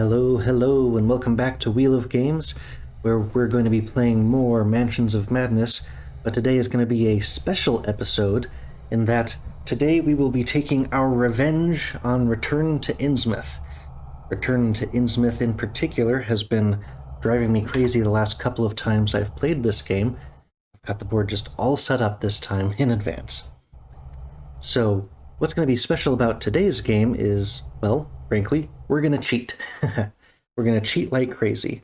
Hello, hello, and welcome back to Wheel of Games, where we're going to be playing more Mansions of Madness, but today is going to be a special episode in that today we will be taking our revenge on Return to Innsmouth. Return to Innsmouth in particular has been driving me crazy the last couple of times I've played this game. I've got the board just all set up this time in advance. So, what's going to be special about today's game is, well, frankly, we're going to cheat. We're going to cheat like crazy.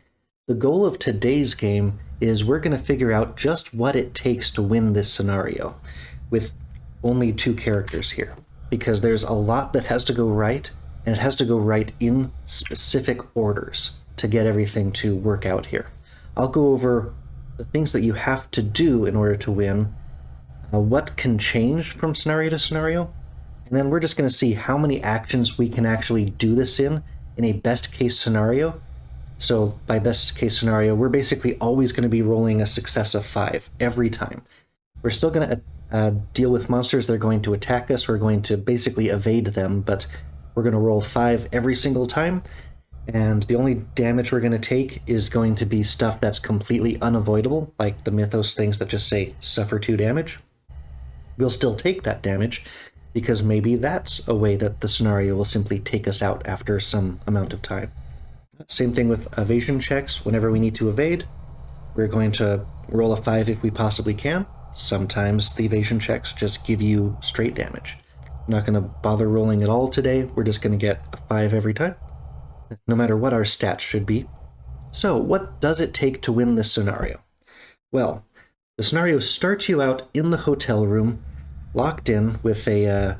The goal of today's game is we're going to figure out just what it takes to win this scenario with only two characters here, because there's a lot that has to go right, and it has to go right in specific orders to get everything to work out here. I'll go over the things that you have to do in order to win, what can change from scenario to scenario, and then we're just going to see how many actions we can actually do this in a best case scenario. So by best case scenario, we're basically always going to be rolling a success of 5 every time. We're still going to deal with monsters that are going to attack us. We're going to basically evade them, but we're going to roll 5 every single time. And the only damage we're going to take is going to be stuff that's completely unavoidable, like the Mythos things that just say suffer 2 damage. We'll still take that damage, because maybe that's a way that the scenario will simply take us out after some amount of time. Same thing with evasion checks. Whenever we need to evade, we're going to roll a 5 if we possibly can. Sometimes the evasion checks just give you straight damage. I'm not going to bother rolling at all today. We're just going to get a 5 every time, no matter what our stats should be. So, what does it take to win this scenario? Well, the scenario starts you out in the hotel room, locked in with a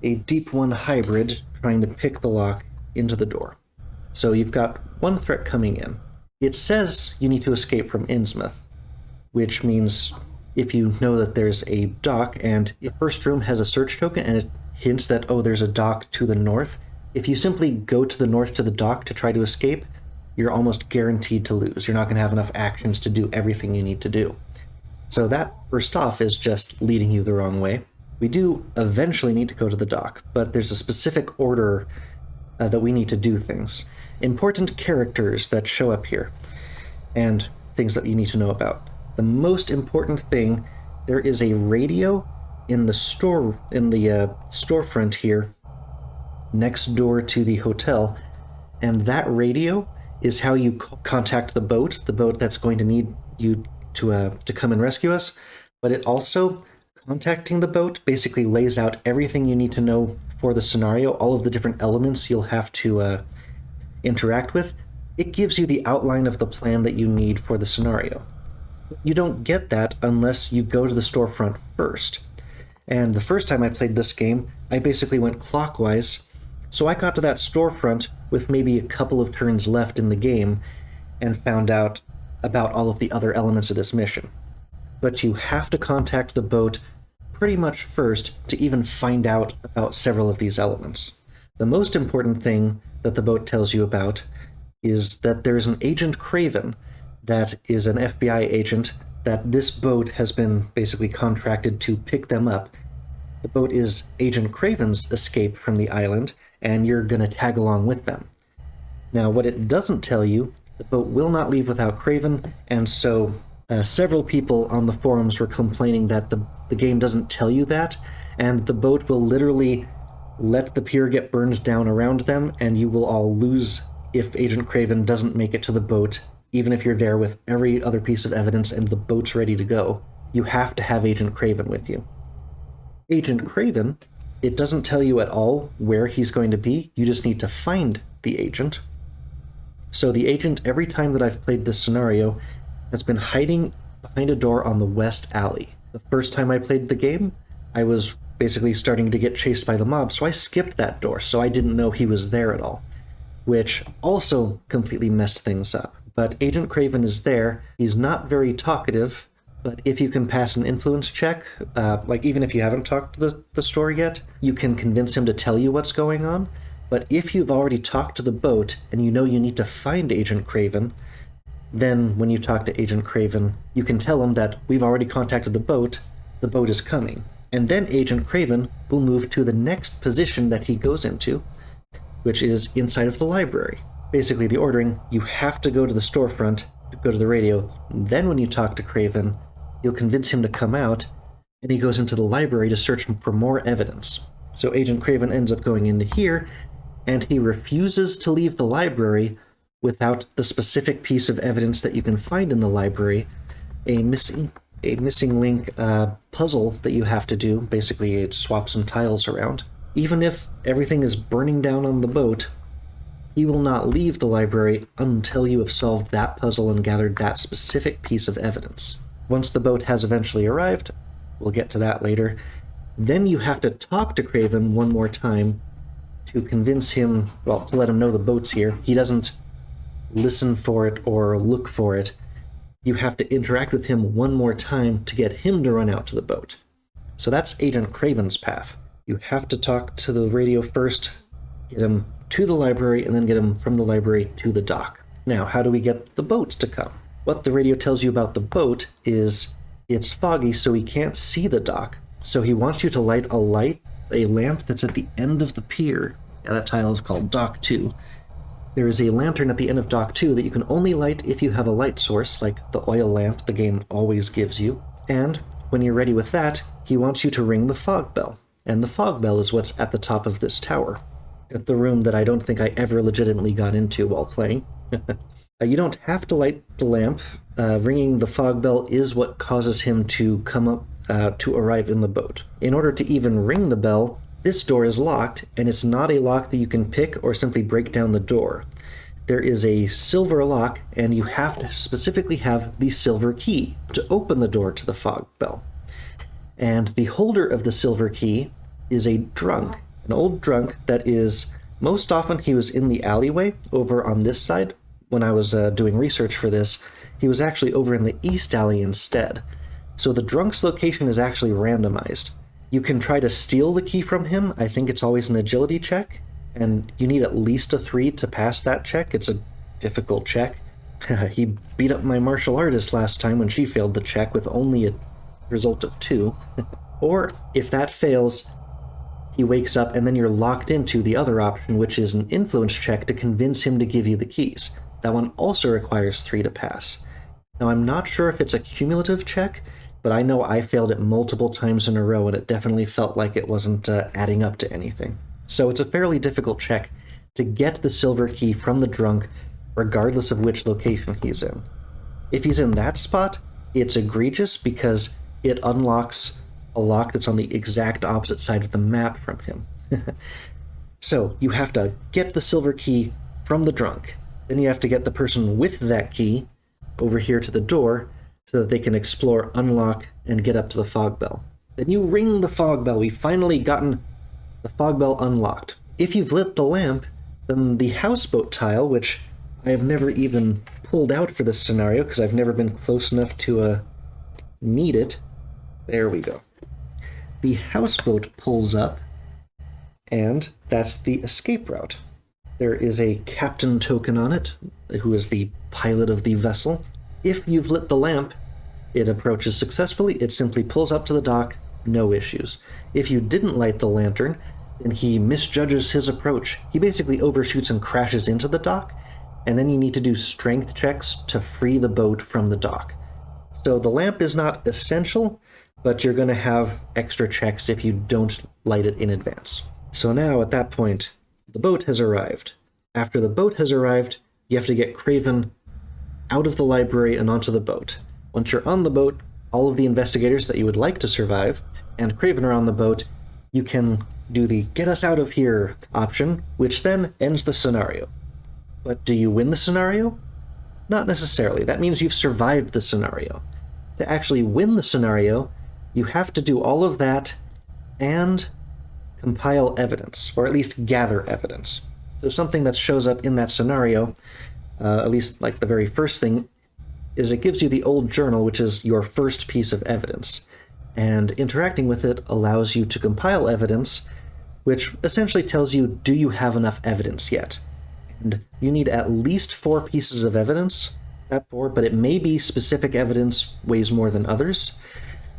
Deep One hybrid trying to pick the lock into the door. So you've got one threat coming in. It says you need to escape from Innsmouth, which means if you know that there's a dock, and if first room has a search token and it hints that, oh, there's a dock to the north, if you simply go to the north to the dock to try to escape, you're almost guaranteed to lose. You're not going to have enough actions to do everything you need to do. So that, first off, is just leading you the wrong way. We do eventually need to go to the dock, but there's a specific order that we need to do things. Important characters that show up here, and things that you need to know about. The most important thing, there is a radio in the storefront here, next door to the hotel, and that radio is how you contact the boat that's going to need you to come and rescue us. But it also, contacting the boat basically lays out everything you need to know for the scenario, all of the different elements you'll have to interact with. It gives you the outline of the plan that you need for the scenario. You don't get that unless you go to the storefront first. And the first time I played this game, I basically went clockwise, so I got to that storefront with maybe a couple of turns left in the game and found out about all of the other elements of this mission. But you have to contact the boat pretty much first to even find out about several of these elements. The most important thing that the boat tells you about is that there's an Agent Craven that is an FBI agent that this boat has been basically contracted to pick them up. The boat is Agent Craven's escape from the island, and you're going to tag along with them. Now, what it doesn't tell you, the boat will not leave without Craven, and so several people on the forums were complaining that the game doesn't tell you that, and the boat will literally let the pier get burned down around them, and you will all lose if Agent Craven doesn't make it to the boat, even if you're there with every other piece of evidence and the boat's ready to go. You have to have Agent Craven with you. Agent Craven, it doesn't tell you at all where he's going to be. You just need to find the agent. So the agent, every time that I've played this scenario, has been hiding behind a door on the west alley. The first time I played the game, I was basically starting to get chased by the mob, so I skipped that door, so I didn't know he was there at all, which also completely messed things up. But Agent Craven is there. He's not very talkative, but if you can pass an influence check, like even if you haven't talked to the store yet, you can convince him to tell you what's going on. But if you've already talked to the boat and you know you need to find Agent Craven, then when you talk to Agent Craven, you can tell him that we've already contacted the boat is coming. And then Agent Craven will move to the next position that he goes into, which is inside of the library. basically the ordering, you have to go to the storefront, go to the radio. Then when you talk to Craven, you'll convince him to come out, and he goes into the library to search for more evidence. So Agent Craven ends up going into here, and he refuses to leave the library without the specific piece of evidence that you can find in the library, a missing link puzzle that you have to do. Basically, it swaps some tiles around. Even if everything is burning down on the boat, he will not leave the library until you have solved that puzzle and gathered that specific piece of evidence. Once the boat has eventually arrived, we'll get to that later, then you have to talk to Craven one more time to convince him, well, to let him know the boat's here. He doesn't listen for it or look for it. You have to interact with him one more time to get him to run out to the boat. So that's Agent Craven's path. You have to talk to the radio first, get him to the library, and then get him from the library to the dock. Now, how do we get the boat to come? What the radio tells you about the boat is it's foggy, so he can't see the dock. So he wants you to light a lamp that's at the end of the pier. Yeah, that tile is called Dock 2. There is a lantern at the end of Dock 2 that you can only light if you have a light source, like the oil lamp the game always gives you. And when you're ready with that, he wants you to ring the fog bell. And the fog bell is what's at the top of this tower, at the room that I don't think I ever legitimately got into while playing. You don't have to light the lamp. Ringing the fog bell is what causes him to come up to arrive in the boat. In order to even ring the bell, this door is locked, and it's not a lock that you can pick or simply break down the door. There is a silver lock, and you have to specifically have the silver key to open the door to the fog bell. And the holder of the silver key is a drunk, an old drunk that is, most often he was in the alleyway over on this side. When I was doing research for this, he was actually over in the east alley instead. So the drunk's location is actually randomized. You can try to steal the key from him. I think it's always an agility check, and you need at least a 3 to pass that check. It's a difficult check. He beat up my martial artist last time when she failed the check with only a result of 2. Or, if that fails, he wakes up and then you're locked into the other option, which is an influence check to convince him to give you the keys. That one also requires 3 to pass. Now, I'm not sure if it's a cumulative check, but I know I failed it multiple times in a row, and it definitely felt like it wasn't adding up to anything. So it's a fairly difficult check to get the silver key from the drunk, regardless of which location he's in. If he's in that spot, it's egregious because it unlocks a lock that's on the exact opposite side of the map from him. So you have to get the silver key from the drunk. Then you have to get the person with that key over here to the door so that they can explore, unlock, and get up to the fog bell. Then you ring the fog bell. We've finally gotten the fog bell unlocked. If you've lit the lamp, then the houseboat tile, which I have never even pulled out for this scenario because I've never been close enough to need it. There we go. The houseboat pulls up, and that's the escape route. There is a captain token on it, who is the pilot of the vessel. If you've lit the lamp, it approaches successfully. It simply pulls up to the dock, no issues. If you didn't light the lantern, then he misjudges his approach. He basically overshoots and crashes into the dock, and then you need to do strength checks to free the boat from the dock. So the lamp is not essential, but you're going to have extra checks if you don't light it in advance. So now, at that point, the boat has arrived. After the boat has arrived, you have to get Craven out of the library and onto the boat. Once you're on the boat, all of the investigators that you would like to survive and Craven are on the boat, you can do the get us out of here option, which then ends the scenario. But do you win the scenario? Not necessarily. That means you've survived the scenario. To actually win the scenario, you have to do all of that and compile evidence, or at least gather evidence. So something that shows up in that scenario, at least like the very first thing, is it gives you the old journal, which is your first piece of evidence. And interacting with it allows you to compile evidence, which essentially tells you, do you have enough evidence yet? And you need at least 4 pieces of evidence, not 4, but it may be specific evidence weighs more than others.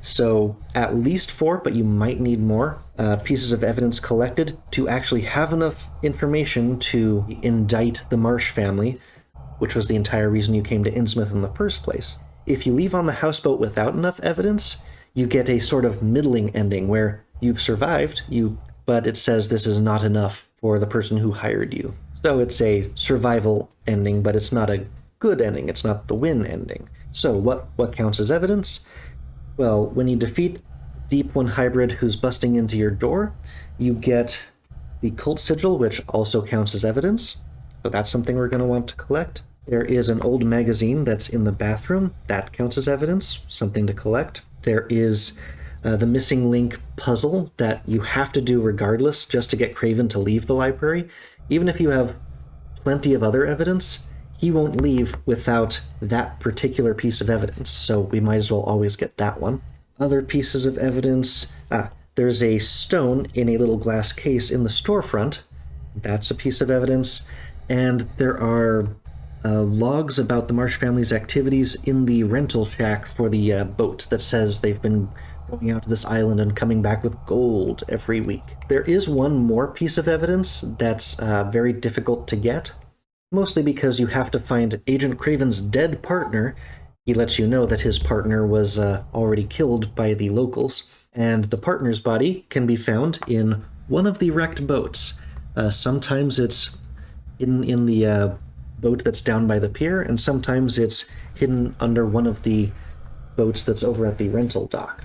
So at least 4, but you might need more pieces of evidence collected to actually have enough information to indict the Marsh family, which was the entire reason you came to Innsmouth in the first place. If you leave on the houseboat without enough evidence, you get a sort of middling ending where you've survived, but it says this is not enough for the person who hired you. So it's a survival ending, but it's not a good ending. It's not the win ending. So what counts as evidence? Well, when you defeat Deep One hybrid who's busting into your door, you get the cult sigil, which also counts as evidence. So that's something we're going to want to collect. There is an old magazine that's in the bathroom. That counts as evidence, something to collect. There is the missing link puzzle that you have to do regardless just to get Craven to leave the library. Even if you have plenty of other evidence, he won't leave without that particular piece of evidence, so we might as well always get that one. Other pieces of evidence, there's a stone in a little glass case in the storefront. That's a piece of evidence. And there are logs about the Marsh family's activities in the rental shack for the boat that says they've been going out to this island and coming back with gold every week. There is one more piece of evidence that's very difficult to get, mostly because you have to find Agent Craven's dead partner. He lets you know that his partner was already killed by the locals, and the partner's body can be found in one of the wrecked boats. Sometimes it's in the boat that's down by the pier, and sometimes it's hidden under one of the boats that's over at the rental dock.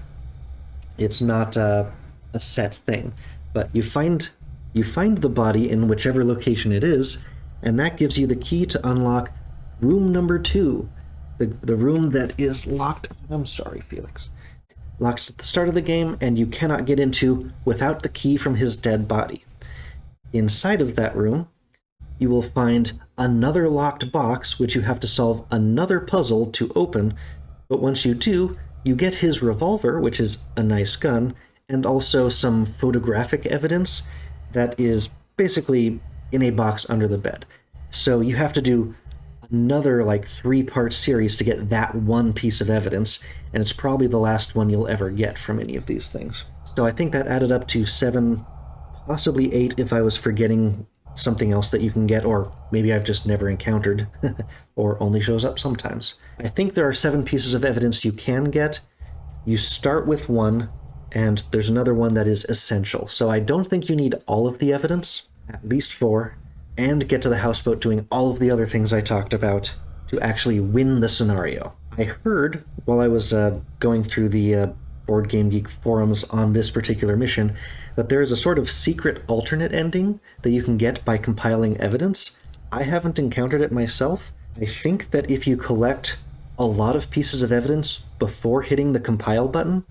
It's not a set thing, but you find the body in whichever location it is, and that gives you the key to unlock room number 2, the room that is locked. I'm sorry, Felix. Locked at the start of the game, and you cannot get into without the key from his dead body. Inside of that room, you will find another locked box, which you have to solve another puzzle to open, but once you do, you get his revolver, which is a nice gun, and also some photographic evidence that is basically in a box under the bed. So you have to do another 3-part series to get that one piece of evidence, and it's probably the last one you'll ever get from any of these things. So I think that added up to 7, possibly 8 if I was forgetting something else that you can get, or maybe I've just never encountered, or only shows up sometimes. I think there are 7 pieces of evidence you can get. You start with 1, and there's another one that is essential. So I don't think you need all of the evidence, at least 4, and get to the houseboat doing all of the other things I talked about to actually win the scenario. I heard, while I was going through the Board Game Geek forums on this particular mission, that there is a sort of secret alternate ending that you can get by compiling evidence. I haven't encountered it myself. I think that if you collect a lot of pieces of evidence before hitting the compile button,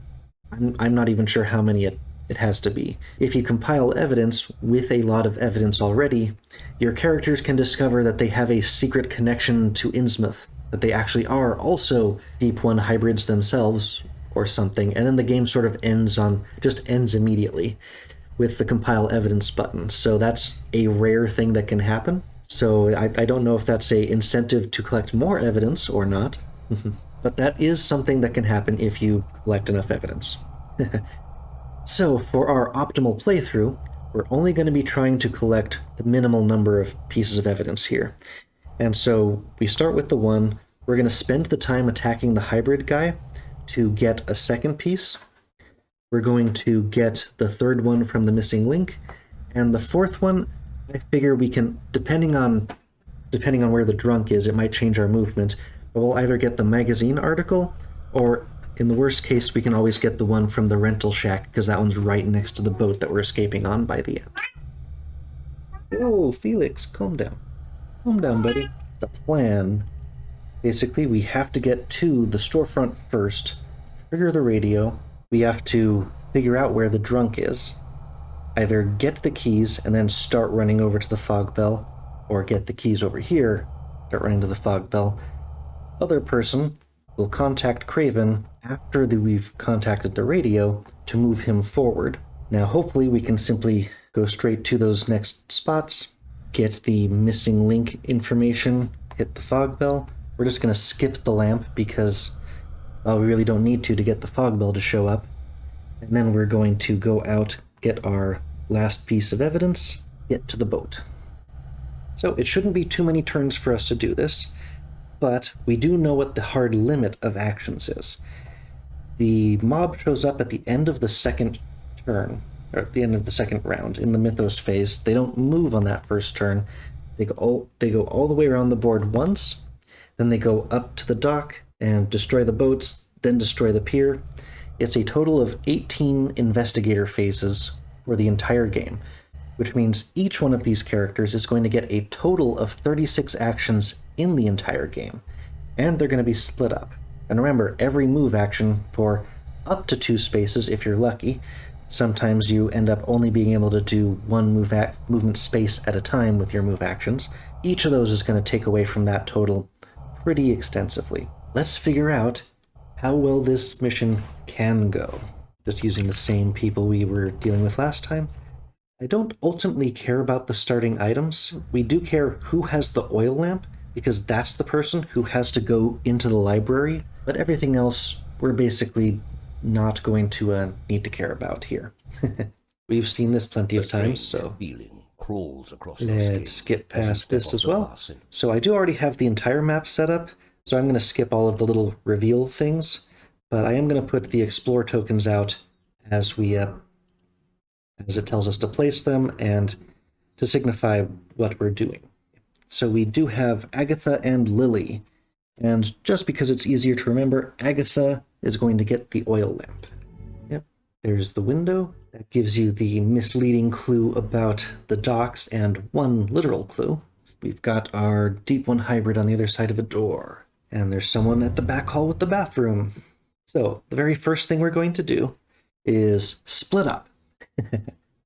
I'm not even sure how many it has to be. If you compile evidence with a lot of evidence already, your characters can discover that they have a secret connection to Innsmouth, that they actually are also Deep One hybrids themselves or something, and then the game sort of ends immediately with the compile evidence button. So that's a rare thing that can happen. So I don't know if that's a incentive to collect more evidence or not, but that is something that can happen if you collect enough evidence. So for our optimal playthrough, we're only going to be trying to collect the minimal number of pieces of evidence here. And so we start with the 1. We're going to spend the time attacking the hybrid guy to get a second piece. We're going to get the 3rd one from the missing link, and the 4th one, I figure we can, depending on where the drunk is, it might change our movement, but we'll either get the magazine article, or in the worst case, we can always get the one from the rental shack, because that one's right next to the boat that we're escaping on by the end. Whoa, Felix, calm down. Calm down, buddy. The plan. Basically, we have to get to the storefront first, trigger the radio. We have to figure out where the drunk is. Either get the keys and then start running over to the fog bell, or get the keys over here, start running to the fog bell. Other person will contact Craven after we've contacted the radio to move him forward. Now, hopefully we can simply go straight to those next spots, get the missing link information, hit the fog bell. We're just going to skip the lamp because Well, we really don't need to get the fog bell to show up. And then we're going to go out, get our last piece of evidence, get to the boat. So it shouldn't be too many turns for us to do this, but we do know what the hard limit of actions is. The mob shows up at the end of the second turn, or at the end of the second round in the Mythos phase. They don't move on that first turn. They go all the way around the board once, then they go up to the dock and destroy the boats, then destroy the pier. It's a total of 18 investigator phases for the entire game, which means each one of these characters is going to get a total of 36 actions in the entire game, and they're going to be split up. And remember, every move action for up to 2 spaces if you're lucky. Sometimes you end up only being able to do one movement space at a time with your move actions. Each of those is going to take away from that total pretty extensively. Let's figure out how well this mission can go. Just using the same people we were dealing with last time. I don't ultimately care about the starting items. We do care who has the oil lamp, because that's the person who has to go into the library, but everything else we're basically not going to need to care about here. We've seen this plenty of times, so let's skip past this as well. So I do already have the entire map set up, so I'm going to skip all of the little reveal things, but I am going to put the explore tokens out as it tells us to place them and to signify what we're doing. So we do have Agatha and Lily, and just because it's easier to remember, Agatha is going to get the oil lamp. Yep, there's the window. That gives you the misleading clue about the docks and one literal clue. We've got our Deep One hybrid on the other side of a door, and there's someone at the back hall with the bathroom. So the very first thing we're going to do is split up.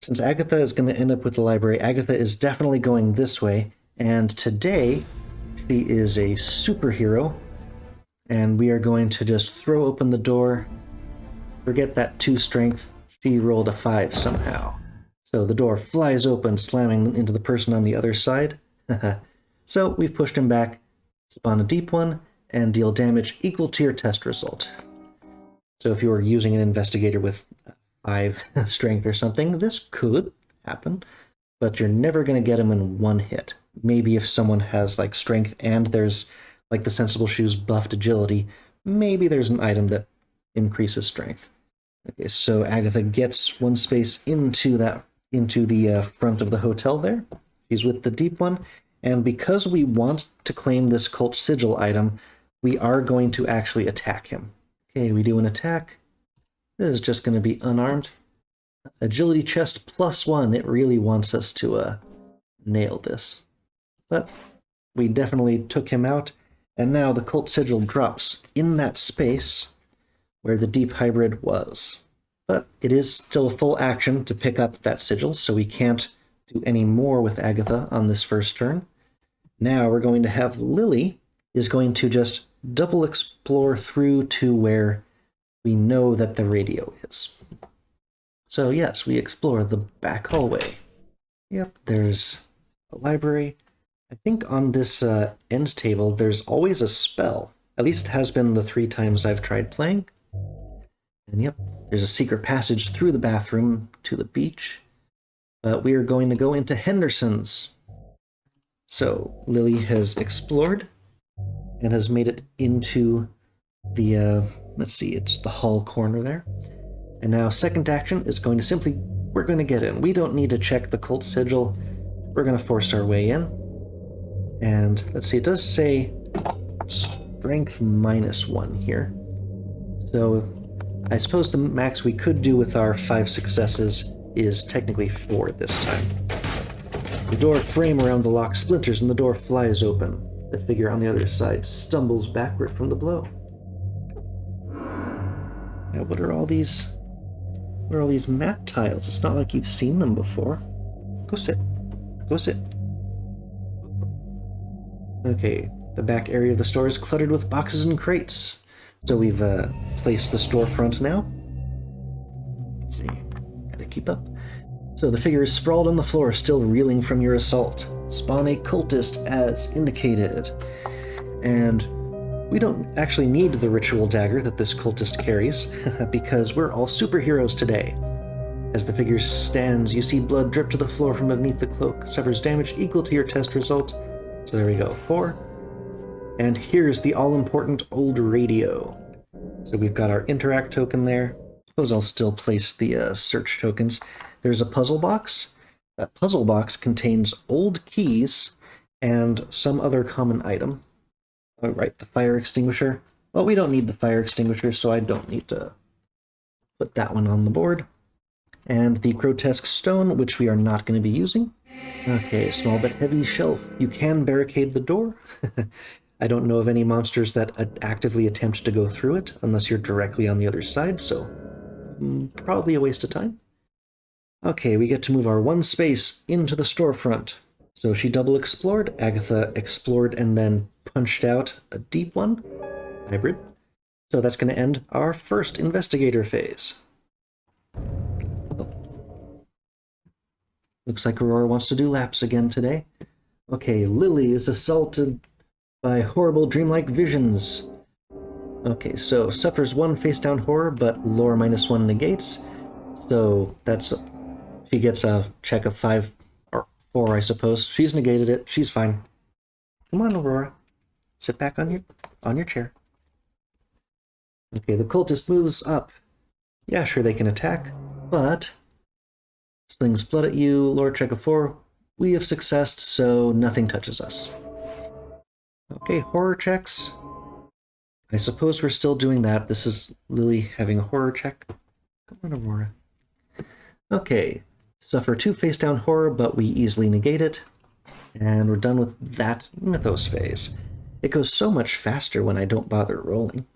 Since Agatha is going to end up with the library, Agatha is definitely going this way, and today she is a superhero, and we are going to just throw open the door. Forget that 2 strength, she rolled a 5 somehow. So the door flies open, slamming into the person on the other side. So we've pushed him back, spawn a Deep One, and deal damage equal to your test result. So if you were using an investigator with 5 strength or something, this could happen, but you're never going to get him in one hit. Maybe if someone has like strength and there's like the Sensible Shoes buffed agility, maybe there's an item that increases strength. Okay, so Agatha gets 1 space into the front of the hotel there. She's with the Deep One, and because we want to claim this cult sigil item, we are going to actually attack him. Okay, we do an attack. This is just going to be unarmed. Agility chest +1. It really wants us to nail this. But we definitely took him out, and now the cult sigil drops in that space where the deep hybrid was. But it is still a full action to pick up that sigil, so we can't do any more with Agatha on this first turn. Now we're going to have Lily is going to just double explore through to where we know that the radio is. So yes, we explore the back hallway. Yep, there's a library. I think on this end table, there's always a spell. At least it has been the 3 times I've tried playing. And yep, there's a secret passage through the bathroom to the beach. But we are going to go into Henderson's. So Lily has explored and has made it into the, let's see, it's the hall corner there. And now second action is going to simply, we're going to get in. We don't need to check the cult sigil. We're going to force our way in. And let's see, it does say strength -1 here. So I suppose the max we could do with our 5 successes is technically 4 this time. The door frame around the lock splinters and the door flies open. The figure on the other side stumbles backward from the blow. Now, what are all these map tiles? It's not like you've seen them before. Go sit. Go sit. Okay, the back area of the store is cluttered with boxes and crates. So we've placed the storefront now. Let's see, gotta keep up. So the figure is sprawled on the floor, still reeling from your assault. Spawn a cultist as indicated. And We don't actually need the ritual dagger that this cultist carries, because we're all superheroes today. As the figure stands, you see blood drip to the floor from beneath the cloak, suffers damage equal to your test result. So there we go, 4. And here's the all-important old radio. So we've got our interact token there. Suppose I'll still place the search tokens. There's a puzzle box. That puzzle box contains old keys and some other common item. All right, the fire extinguisher. Well, we don't need the fire extinguisher, so I don't need to put that one on the board. And the grotesque stone, which we are not going to be using. Okay, small but heavy shelf. You can barricade the door. I don't know of any monsters that actively attempt to go through it, unless you're directly on the other side, so probably a waste of time. Okay, we get to move our one space into the storefront. So she double explored, Agatha explored and then punched out a deep one, hybrid. So that's going to end our first investigator phase. Looks like Aurora wants to do laps again today. Okay, Lily is assaulted by horrible dreamlike visions. Okay, so suffers 1 face-down horror, but lore -1 negates. So that's... she gets a check of 5 or 4, I suppose. She's negated it. She's fine. Come on, Aurora. Sit back on your chair. Okay, the cultist moves up. Yeah, sure, they can attack, but... slings blood at you, lore check of 4. We have successed, so nothing touches us. Okay, horror checks. I suppose we're still doing that. This is Lily having a horror check. Come on, Aurora. Okay, suffer 2 face-down horror, but we easily negate it. And we're done with that mythos phase. It goes so much faster when I don't bother rolling.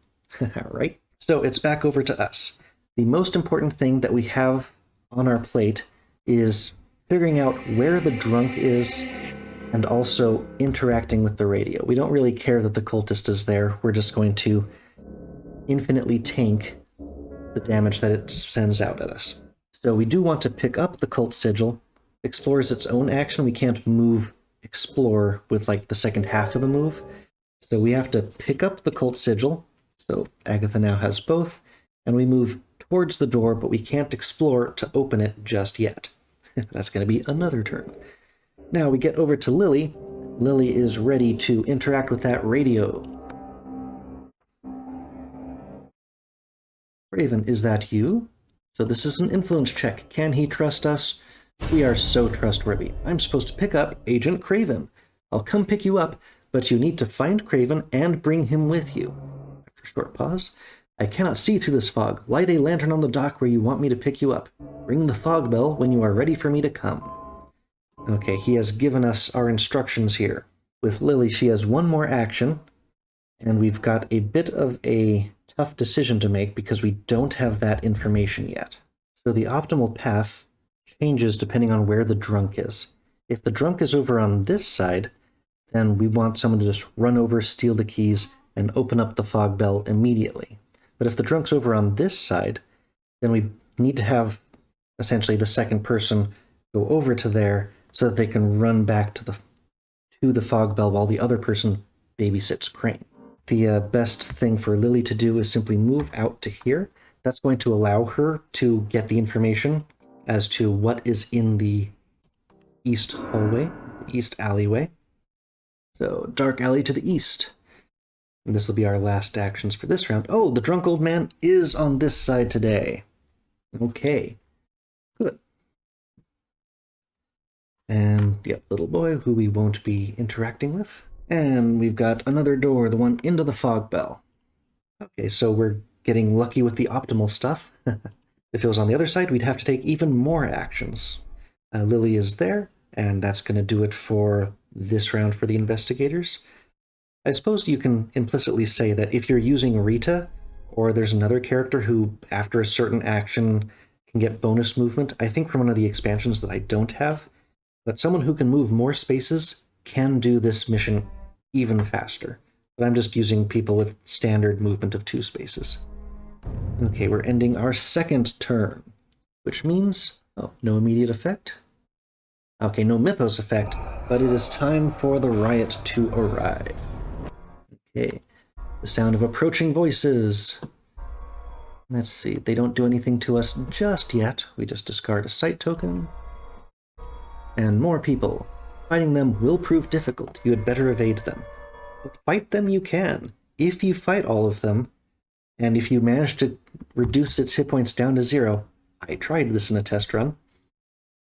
Right? So it's back over to us. The most important thing that we have on our plate is figuring out where the drunk is and also interacting with the radio. We don't really care that the cultist is there. We're just going to infinitely tank the damage that it sends out at us. So we do want to pick up the cult sigil. Explore is its own action. We can't move explore with like the second half of the move. So we have to pick up the cult sigil. So Agatha now has both. And we move towards the door, but we can't explore to open it just yet. That's going to be another turn. Now we get over to Lily. Lily is ready to interact with that radio. Raven, is that you? So this is an influence check. Can he trust us? We are so trustworthy. I'm supposed to pick up Agent Craven. I'll come pick you up, but you need to find Craven and bring him with you. After a short pause. I cannot see through this fog. Light a lantern on the dock where you want me to pick you up. Ring the fog bell when you are ready for me to come. Okay, he has given us our instructions here. With Lily, she has one more action, and we've got a bit of a tough decision to make because we don't have that information yet. So the optimal path changes depending on where the drunk is. If the drunk is over on this side, then we want someone to just run over, steal the keys, and open up the fog bell immediately. But if the drunk's over on this side, then we need to have essentially the second person go over to there so that they can run back to the fog bell while the other person babysits Crane. The best thing for Lily to do is simply move out to here. That's going to allow her to get the information as to what is in the east hallway, the east alleyway. So, dark alley to the east. And this will be our last actions for this round. Oh, the drunk old man is on this side today. Okay, good. And, yep, little boy, who we won't be interacting with. And we've got another door, the one into the fog bell. Okay, so we're getting lucky with the optimal stuff. If it was on the other side, we'd have to take even more actions. Lily is there, and that's going to do it for this round for the investigators. I suppose you can implicitly say that if you're using Rita, or there's another character who, after a certain action, can get bonus movement, I think from one of the expansions that I don't have, but someone who can move more spaces can do this mission even faster. But I'm just using people with standard movement of 2 spaces. Okay, we're ending our second turn, which means, oh, no immediate effect. Okay, no mythos effect, but it is time for the riot to arrive. Okay, The sound of approaching voices. Let's see, they don't do anything to us just yet. We just discard a sight token. And more people. Fighting them will prove difficult. You had better evade them. But fight them you can. If you fight all of them, and if you manage to reduce its hit points down to 0, I tried this in a test run,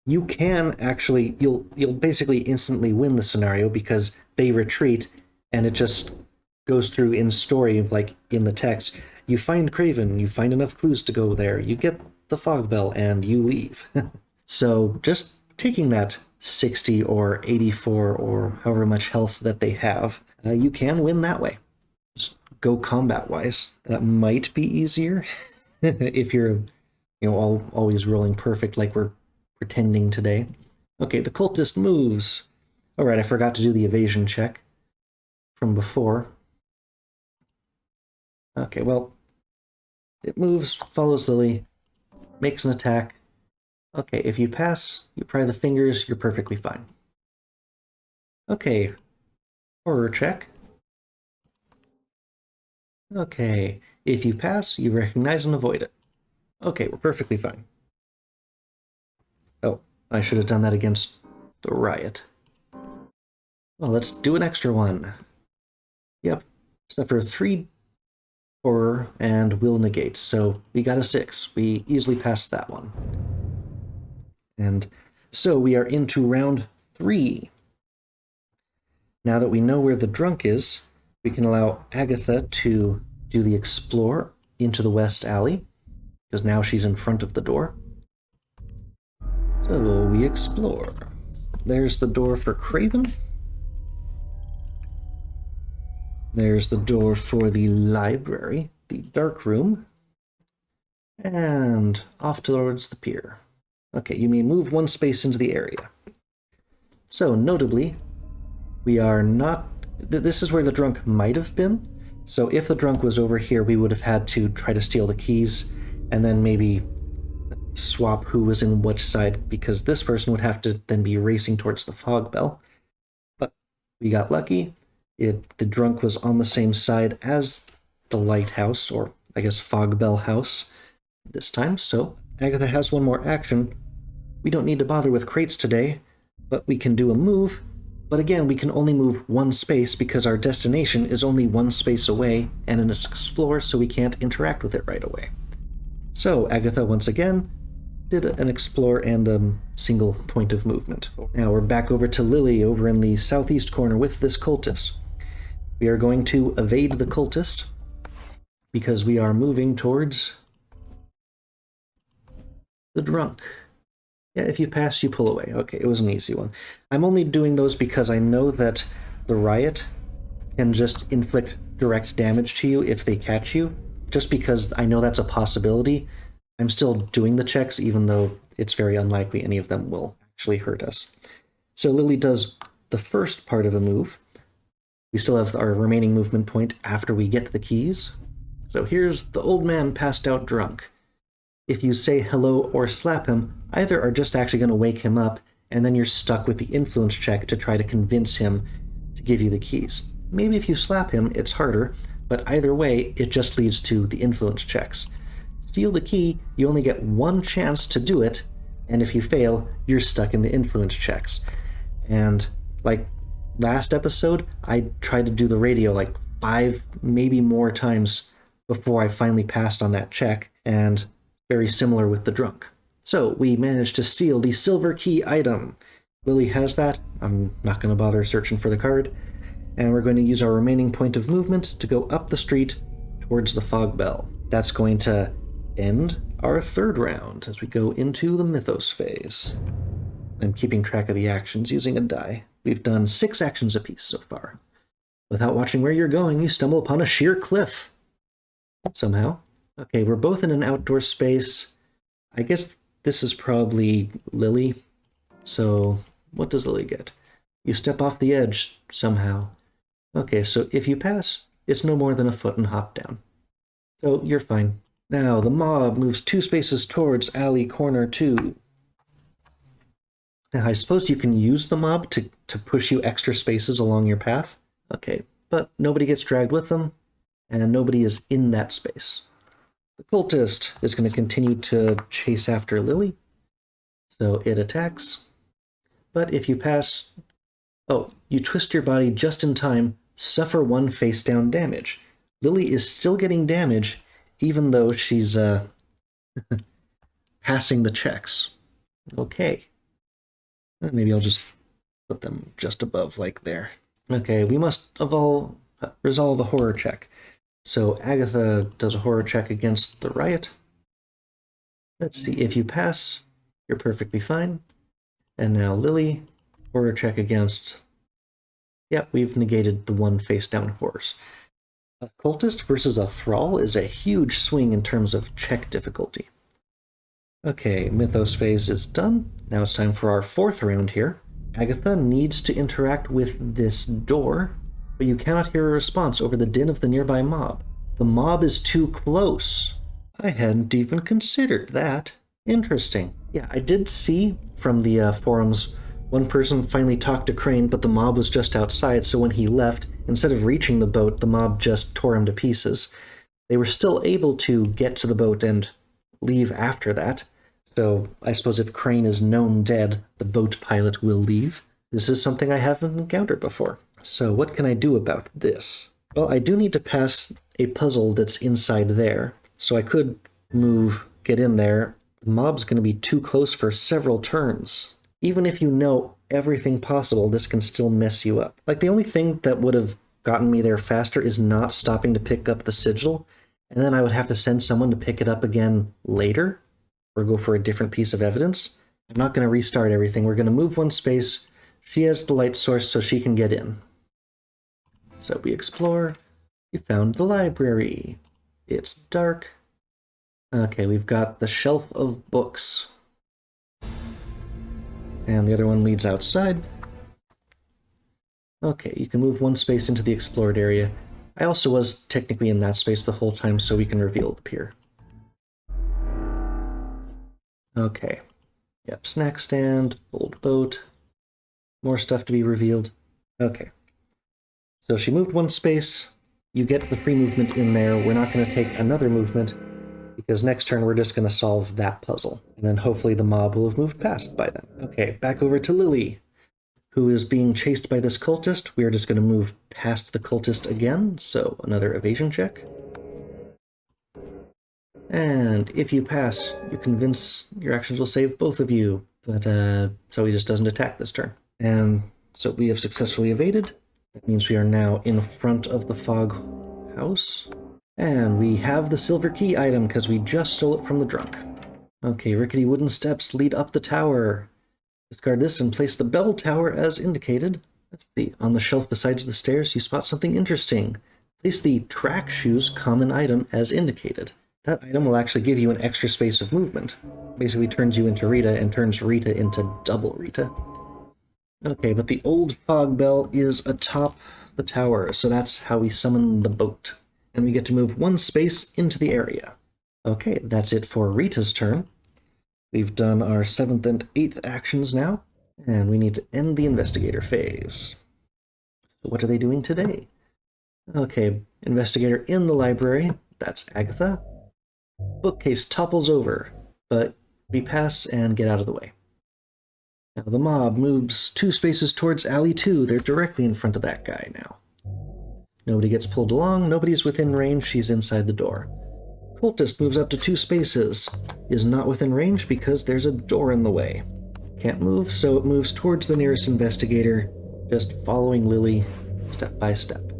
you can actually, you'll basically instantly win the scenario because they retreat, and it just goes through in story, like in the text. You find Craven, you find enough clues to go there, you get the fog bell, and you leave. So just taking that 60 or 84 or however much health that they have, you can win that way. Just go combat-wise. That might be easier if you're, always rolling perfect like we're pretending today. Okay, the cultist moves. All right, I forgot to do the evasion check from before. Okay, well, it moves, follows Lily, makes an attack. Okay, if you pass, you pry the fingers, you're perfectly fine. Okay, horror check. Okay, if you pass, you recognize and avoid it. Okay, we're perfectly fine. Oh, I should have done that against the riot. Well, let's do an extra one. Yep, suffer 3 horror and will negate, so we got a 6. We easily passed that one. And so we are into round 3. Now that we know where the drunk is, we can allow Agatha to do the explore into the west alley, because now she's in front of the door. So we explore. There's the door for Craven. There's the door for the library, the dark room, and off towards the pier. Okay, you may move 1 space into the area. So, notably, we are not... This is where the drunk might have been. So if the drunk was over here, we would have had to try to steal the keys, and then maybe swap who was in which side, because this person would have to then be racing towards the fog bell. But we got lucky. The drunk was on the same side as the lighthouse, or I guess fog bell house this time, so Agatha has 1 more action. We don't need to bother with crates today, but we can do a move. But again, we can only move 1 space because our destination is only 1 space away and an explore, so we can't interact with it right away. So Agatha, once again, did an explore and a single point of movement. Now we're back over to Lily over in the southeast corner with this cultist. We are going to evade the cultist because we are moving towards the drunk. Yeah, if you pass, you pull away. Okay, it was an easy one. I'm only doing those because I know that the riot can just inflict direct damage to you if they catch you. Just because I know that's a possibility, I'm still doing the checks, even though it's very unlikely any of them will actually hurt us. So Lily does the first part of a move. We still have our remaining movement point after we get the keys. So here's the old man passed out drunk. If you say hello or slap him, either are just actually going to wake him up, and then you're stuck with the influence check to try to convince him to give you the keys. Maybe if you slap him, it's harder, but either way, it just leads to the influence checks. Steal the key, you only get 1 chance to do it, and if you fail, you're stuck in the influence checks. And like last episode, I tried to do the radio like 5, maybe more times before I finally passed on that check, and very similar with the drunk. So we managed to steal the silver key item. Lily has that. I'm not going to bother searching for the card. And we're going to use our remaining point of movement to go up the street towards the fog bell. That's going to end our 3rd round as we go into the mythos phase. I'm keeping track of the actions using a die. We've done 6 actions apiece so far. Without watching where you're going, you stumble upon a sheer cliff. Somehow. Okay, we're both in an outdoor space. I guess this is probably Lily. So what does Lily get? You step off the edge somehow. Okay, so if you pass, it's no more than a foot and hop down. So you're fine. Now the mob moves 2 spaces towards alley corner 2. Now I suppose you can use the mob to push you extra spaces along your path. Okay, but nobody gets dragged with them. and nobody is in that space. The cultist is going to continue to chase after Lily, so it attacks. But if you pass... Oh, you twist your body just in time, suffer 1 face-down damage. Lily is still getting damage, even though she's passing the checks. Okay. Maybe I'll just put them just above, like there. Okay, we must resolve a horror check. So Agatha does a horror check against the riot. Let's see, if you pass, you're perfectly fine. And now Lily, horror check against... Yep, we've negated the 1 face-down horrors. A cultist versus a thrall is a huge swing in terms of check difficulty. Okay, Mythos phase is done. Now it's time for our 4th round here. Agatha needs to interact with this door, but you cannot hear a response over the din of the nearby mob. The mob is too close. I hadn't even considered that. Interesting. Yeah, I did see from the forums, one person finally talked to Crane, but the mob was just outside, so when he left, instead of reaching the boat, the mob just tore him to pieces. They were still able to get to the boat and leave after that. So I suppose if Crane is known dead, the boat pilot will leave. This is something I haven't encountered before. So what can I do about this? Well, I do need to pass a puzzle that's inside there. So I could move, get in there. The mob's going to be too close for several turns. Even if you know everything possible, this can still mess you up. Like, the only thing that would have gotten me there faster is not stopping to pick up the sigil, and then I would have to send someone to pick it up again later, or go for a different piece of evidence. I'm not going to restart everything. We're going to move 1 space. She has the light source, so she can get in. So we explore. We found the library. It's dark. Okay, we've got the shelf of books. And the other one leads outside. Okay, you can move 1 space into the explored area. I also was technically in that space the whole time, so we can reveal the pier. Okay. Yep, snack stand, old boat. More stuff to be revealed. Okay. So she moved 1 space. You get the free movement in there. We're not going to take another movement, because next turn we're just going to solve that puzzle. And then hopefully the mob will have moved past by then. Okay, back over to Lily, who is being chased by this cultist. We are just going to move past the cultist again, so another evasion check. And if you pass, you convince your actions will save both of you, but so he just doesn't attack this turn. And so we have successfully evaded. That means we are now in front of the fog house. And we have the silver key item because we just stole it from the drunk. Okay, rickety wooden steps lead up the tower. Discard this and place the bell tower as indicated. Let's see, on the shelf beside the stairs, you spot something interesting. Place the track shoes common item as indicated. That item will actually give you an extra space of movement. Basically turns you into Rita and turns Rita into double Rita. Okay, but the old fog bell is atop the tower, so that's how we summon the boat. And we get to move 1 space into the area. Okay, that's it for Rita's turn. We've done our 7th and 8th actions now, and we need to end the investigator phase. So what are they doing today? Okay, investigator in the library, that's Agatha. Bookcase topples over, but we pass and get out of the way. Now the mob moves 2 spaces towards alley 2. They're directly in front of that guy now. Nobody gets pulled along, nobody's within range, she's inside the door. Cultist moves up to 2 spaces, is not within range because there's a door in the way. Can't move, so it moves towards the nearest investigator, just following Lily step by step.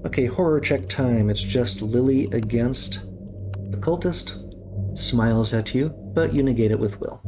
Okay, horror check time. It's just Lily against the cultist. Smiles at you, but you negate it with will.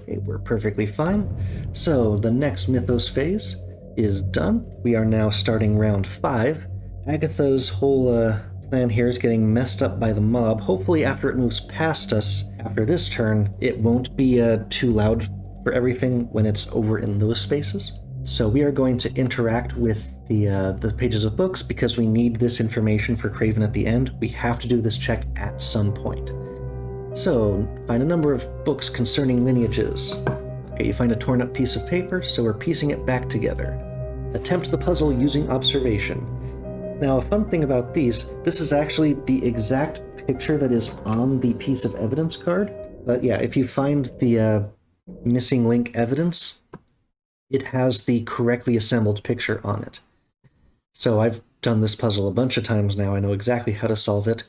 Okay, we're perfectly fine. So the next Mythos phase is done. We are now starting round 5. Agatha's whole plan here is getting messed up by the mob. Hopefully after it moves past us, after this turn, it won't be too loud for everything when it's over in those spaces. So we are going to interact with the pages of books because we need this information for Craven at the end. We have to do this check at some point. So, find a number of books concerning lineages. Okay, you find a torn up piece of paper, so we're piecing it back together. Attempt the puzzle using observation. Now, a fun thing about these, this is actually the exact picture that is on the piece of evidence card. But yeah, if you find the missing link evidence, it has the correctly assembled picture on it. So I've done this puzzle a bunch of times now. I know exactly how to solve it.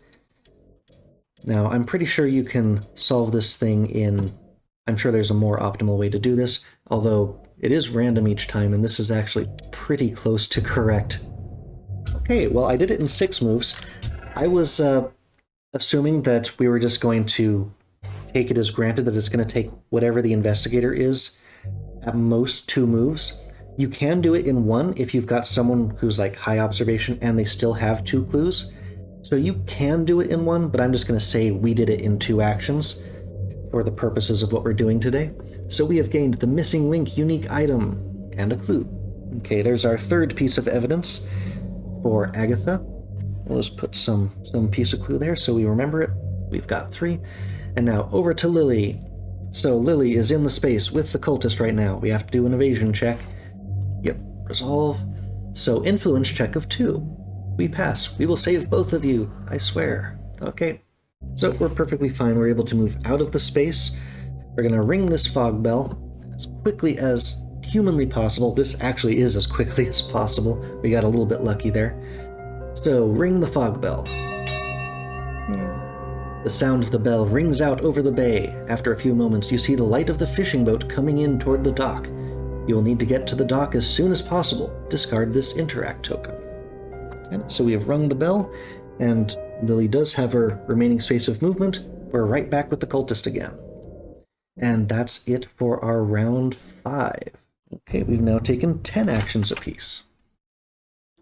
Now, I'm pretty sure you can solve this thing in... I'm sure there's a more optimal way to do this, although it is random each time, and this is actually pretty close to correct. Okay, well, I did it in 6 moves. I was assuming that we were just going to take it as granted that it's going to take whatever the investigator is, at most 2 moves. You can do it in 1 if you've got someone who's like high observation and they still have 2 clues. So you can do it in 1, but I'm just going to say we did it in 2 actions for the purposes of what we're doing today. So we have gained the missing link unique item and a clue. Okay, there's our 3rd piece of evidence for Agatha. We'll just put some piece of clue there so we remember it. We've got 3. And now over to Lily. So Lily is in the space with the cultist right now. We have to do an evasion check. Yep, resolve. So influence check of 2. We pass. We will save both of you, I swear. Okay, so we're perfectly fine. We're able to move out of the space. We're going to ring this fog bell as quickly as humanly possible. This actually is as quickly as possible. We got a little bit lucky there. So ring the fog bell. The sound of the bell rings out over the bay. After a few moments, you see the light of the fishing boat coming in toward the dock. You will need to get to the dock as soon as possible. Discard this interact token. And so we have rung the bell, and Lily does have her remaining space of movement. We're right back with the cultist again. And that's it for our round 5. Okay, we've now taken 10 actions apiece.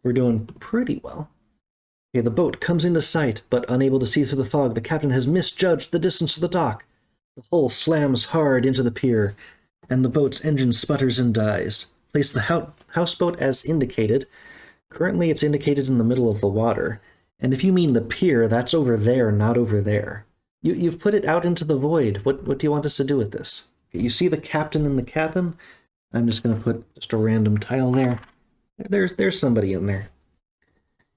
We're doing pretty well. Okay, the boat comes into sight, but unable to see through the fog, the captain has misjudged the distance to the dock. The hull slams hard into the pier, and the boat's engine sputters and dies. Place the houseboat as indicated. Currently, it's indicated in the middle of the water. And if you mean the pier, that's over there, not over there. You've put it out into the void. What do you want us to do with this? You see the captain in the cabin? I'm just going to put just a random tile there. There's somebody in there.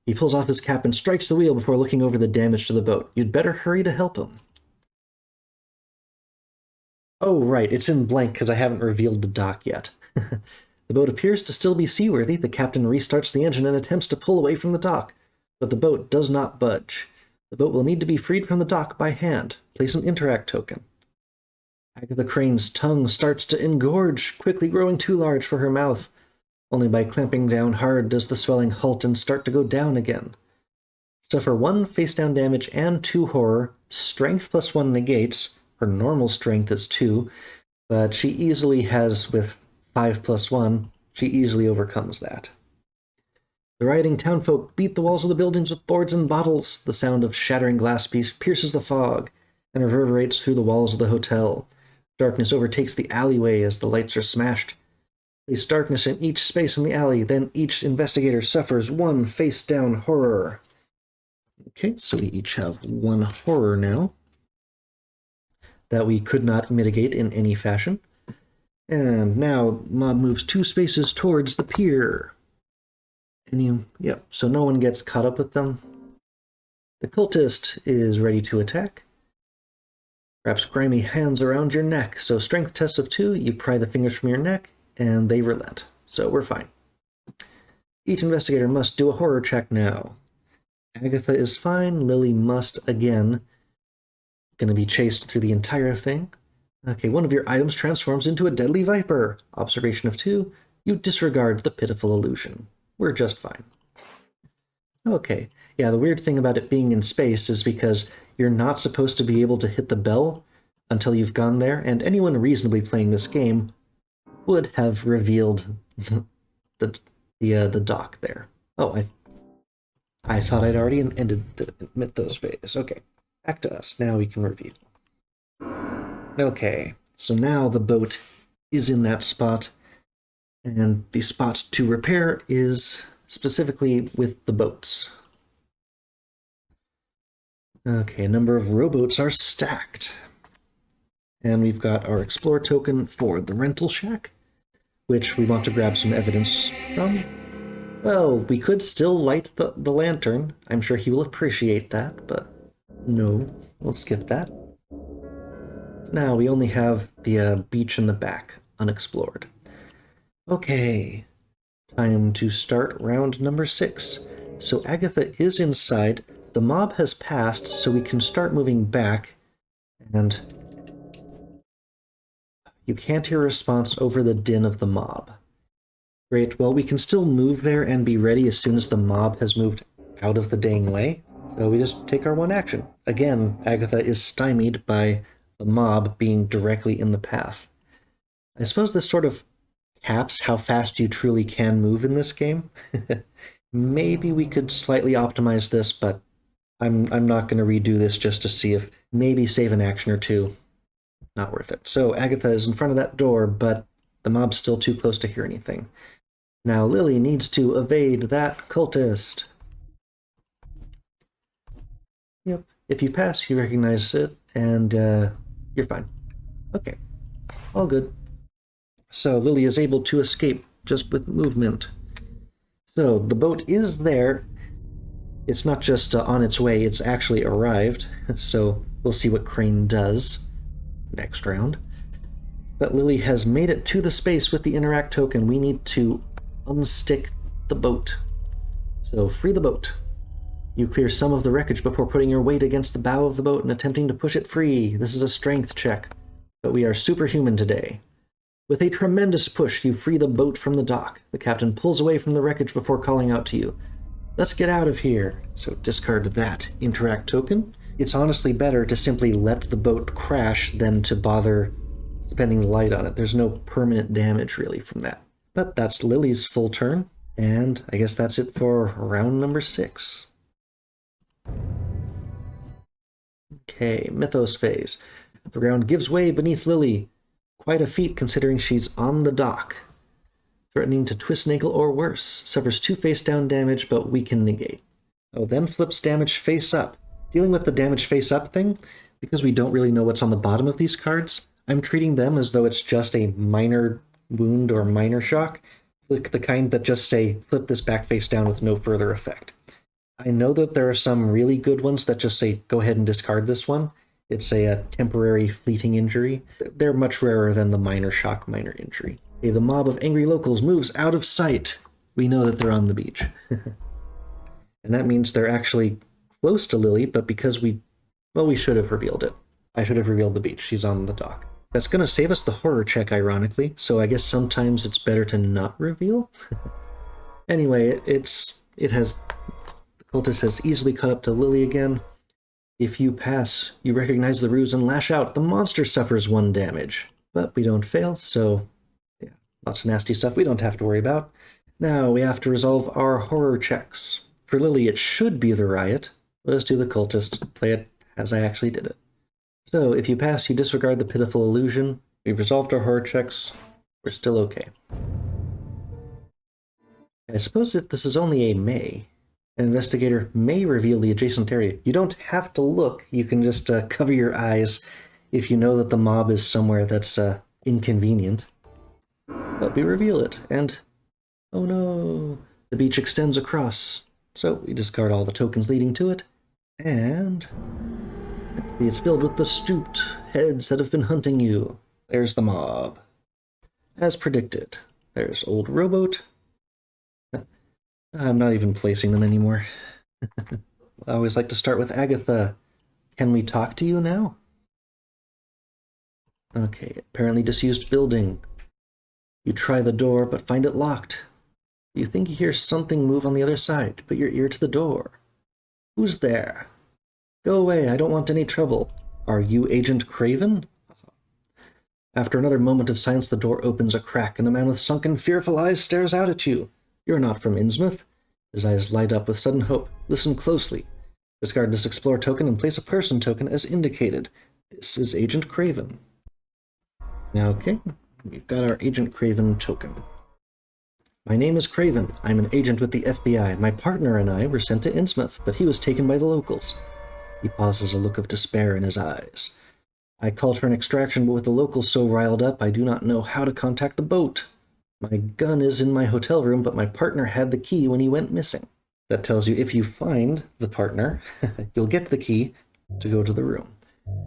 He pulls off his cap and strikes the wheel before looking over the damage to the boat. You'd better hurry to help him. Oh, right, it's in blank because I haven't revealed the dock yet. The boat appears to still be seaworthy. The captain restarts the engine and attempts to pull away from the dock, but the boat does not budge. The boat will need to be freed from the dock by hand. Place an interact token. Agatha Crane's tongue starts to engorge, quickly growing too large for her mouth. Only by clamping down hard does the swelling halt and start to go down again. Suffer 1 face-down damage and 2 horror. Strength +1 negates. Her normal strength is 2, but she easily has, with 5 + 1, she easily overcomes that. The rioting townfolk beat the walls of the buildings with boards and bottles. The sound of shattering glass pierces the fog and reverberates through the walls of the hotel. Darkness overtakes the alleyway as the lights are smashed. Place darkness in each space in the alley, then each investigator suffers 1 face-down horror. Okay, so we each have 1 horror now that we could not mitigate in any fashion. And now Mob moves 2 spaces towards the pier. And yep, so no one gets caught up with them. The cultist is ready to attack. Wraps grimy hands around your neck, so strength test of 2, you pry the fingers from your neck, and they relent, so we're fine. Each investigator must do a horror check now. Agatha is fine. Lily must again. Going to be chased through the entire thing. Okay, one of your items transforms into a deadly viper. Observation of 2. You disregard the pitiful illusion. We're just fine. Okay, yeah, the weird thing about it being in space is because you're not supposed to be able to hit the bell until you've gone there, and anyone reasonably playing this game would have revealed the dock there. Oh, I thought I'd already admit those phase. Okay, back to us. Now we can reveal. Okay, so now the boat is in that spot, and the spot to repair is specifically with the boats. Okay, a number of rowboats are stacked. And we've got our Explore token for the rental shack, which we want to grab some evidence from. Well, we could still light the lantern. I'm sure he will appreciate that, but no, we'll skip that. Now we only have the beach in the back, unexplored. Okay, time to start round number 6. So Agatha is inside. The mob has passed, so we can start moving back. And you can't hear a response over the din of the mob. Great, well, we can still move there and be ready as soon as the mob has moved out of the dang way. So we just take our one action. Again, Agatha is stymied by the mob being directly in the path. I suppose this sort of caps how fast you truly can move in this game. Maybe we could slightly optimize this, but I'm not going to redo this just to see if maybe save an action or two. Not worth it. So Agatha is in front of that door, but the mob's still too close to hear anything. Now Lily needs to evade that cultist. Yep. If you pass, you recognize it, and you're fine. Okay. All good. So Lily is able to escape just with movement. So the boat is there. It's not just on its way, it's actually arrived. So we'll see what Crane does next round. But Lily has made it to the space with the interact token. We need to unstick the boat. So free the boat. You clear some of the wreckage before putting your weight against the bow of the boat and attempting to push it free. This is a strength check, but we are superhuman today. With a tremendous push, you free the boat from the dock. The captain pulls away from the wreckage before calling out to you. Let's get out of here. So discard that interact token. It's honestly better to simply let the boat crash than to bother spending light on it. There's no permanent damage really from that. But that's Lily's full turn, and I guess that's it for round number 6. Okay, Mythos phase. The ground gives way beneath Lily. Quite a feat considering she's on the dock. Threatening to twist an ankle or worse. Suffers 2 face-down damage, but we can negate. Oh, then flips damage face-up. Dealing with the damage face-up thing, because we don't really know what's on the bottom of these cards, I'm treating them as though it's just a minor wound or minor shock, the kind that just say, flip this back face down with no further effect. I know that there are some really good ones that just say, go ahead and discard this one. It's a temporary fleeting injury. They're much rarer than the minor shock, minor injury. Okay, the mob of angry locals moves out of sight. We know that they're on the beach. And that means they're actually close to Lily, but because we should have revealed it. I should have revealed the beach. She's on the dock. That's going to save us the horror check, ironically, so I guess sometimes it's better to not reveal. Anyway, the cultist has easily caught up to Lily again. If you pass, you recognize the ruse and lash out. The monster suffers 1 damage. But we don't fail, so yeah, lots of nasty stuff we don't have to worry about. Now we have to resolve our horror checks. For Lily, it should be the riot. Let us do the cultist, play it as I actually did it. So if you pass, you disregard the pitiful illusion. We've resolved our horror checks. We're still okay. I suppose that this is only a may. An investigator may reveal the adjacent area. You don't have to look. You can just cover your eyes if you know that the mob is somewhere that's inconvenient. But we reveal it, and oh no, the beach extends across. So we discard all the tokens leading to it, and let's see, it's filled with the stooped heads that have been hunting you. There's the mob. As predicted, there's old rowboat. I'm not even placing them anymore. I always like to start with Agatha. Can we talk to you now? Okay, apparently disused building. You try the door, but find it locked. You think you hear something move on the other side, put your ear to the door. Who's there? Go away, I don't want any trouble. Are you Agent Craven? After another moment of silence, the door opens a crack, and a man with sunken, fearful eyes stares out at you. You're not from Innsmouth. His eyes light up with sudden hope. Listen closely. Discard this Explore token and place a person token as indicated. This is Agent Craven. Okay, we've got our Agent Craven token. My name is Craven. I'm an agent with the FBI. My partner and I were sent to Innsmouth, but he was taken by the locals. He pauses, a look of despair in his eyes. I called for an extraction, but with the locals so riled up, I do not know how to contact the boat. My gun is in my hotel room, but my partner had the key when he went missing. That tells you if you find the partner, you'll get the key to go to the room.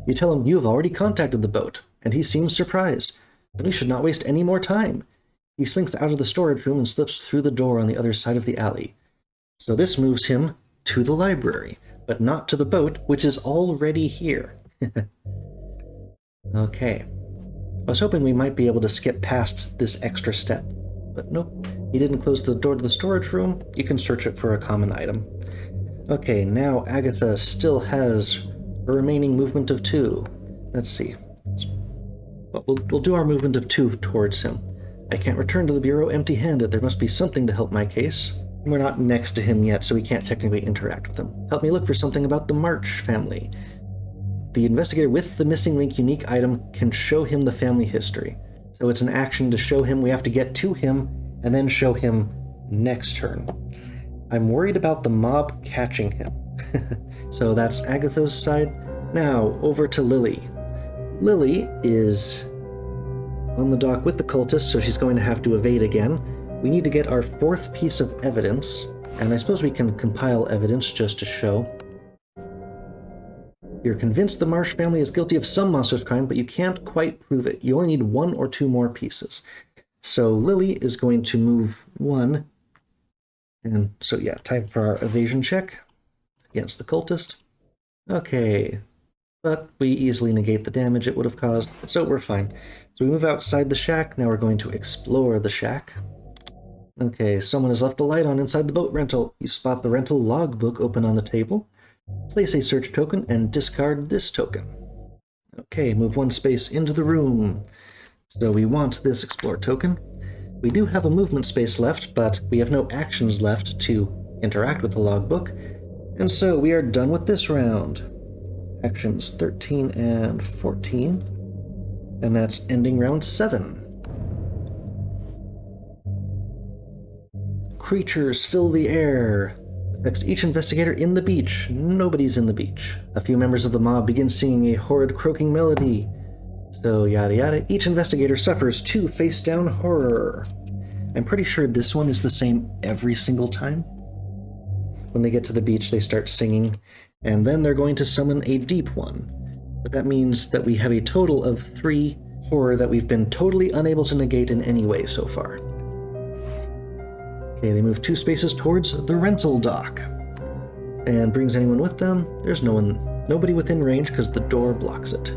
You tell him you have already contacted the boat, and he seems surprised. Then we should not waste any more time. He slinks out of the storage room and slips through the door on the other side of the alley. So this moves him to the library, but not to the boat, which is already here. Okay. I was hoping we might be able to skip past this extra step, but nope. He didn't close the door to the storage room. You can search it for a common item. Okay, now Agatha still has a remaining movement of 2. Let's see. Well, we'll do our movement of 2 towards him. I can't return to the Bureau empty-handed. There must be something to help my case. We're not next to him yet, so we can't technically interact with him. Help me look for something about the March family. The investigator with the missing link unique item can show him the family history. So it's an action to show him. We have to get to him and then show him next turn. I'm worried about the mob catching him. So that's Agatha's side. Now, over to Lily. Lily is on the dock with the cultists, so she's going to have to evade again. We need to get our 4th piece of evidence, and I suppose we can compile evidence just to show. You're convinced the Marsh family is guilty of some monstrous crime, but you can't quite prove it. You only need 1 or 2 more pieces. So Lily is going to move 1. And so yeah, time for our evasion check against the cultist. Okay, but we easily negate the damage it would have caused, so we're fine. So we move outside the shack. Now we're going to explore the shack. Okay, someone has left the light on inside the boat rental. You spot the rental logbook open on the table. Place a search token and discard this token. Okay, move 1 space into the room. So we want this explore token. We do have a movement space left, but we have no actions left to interact with the logbook. And so we are done with this round. Actions 13 and 14. And that's ending round 7. Creatures fill the air. Affects each investigator in the beach. Nobody's in the beach. A few members of the mob begin singing a horrid croaking melody. So yada yada. Each investigator suffers 2 face-down horror. I'm pretty sure this one is the same every single time. When they get to the beach, they start singing, and then they're going to summon a deep one. But that means that we have a total of 3 horror that we've been totally unable to negate in any way so far. Okay, they move 2 spaces towards the rental dock. And brings anyone with them? There's nobody within range because the door blocks it.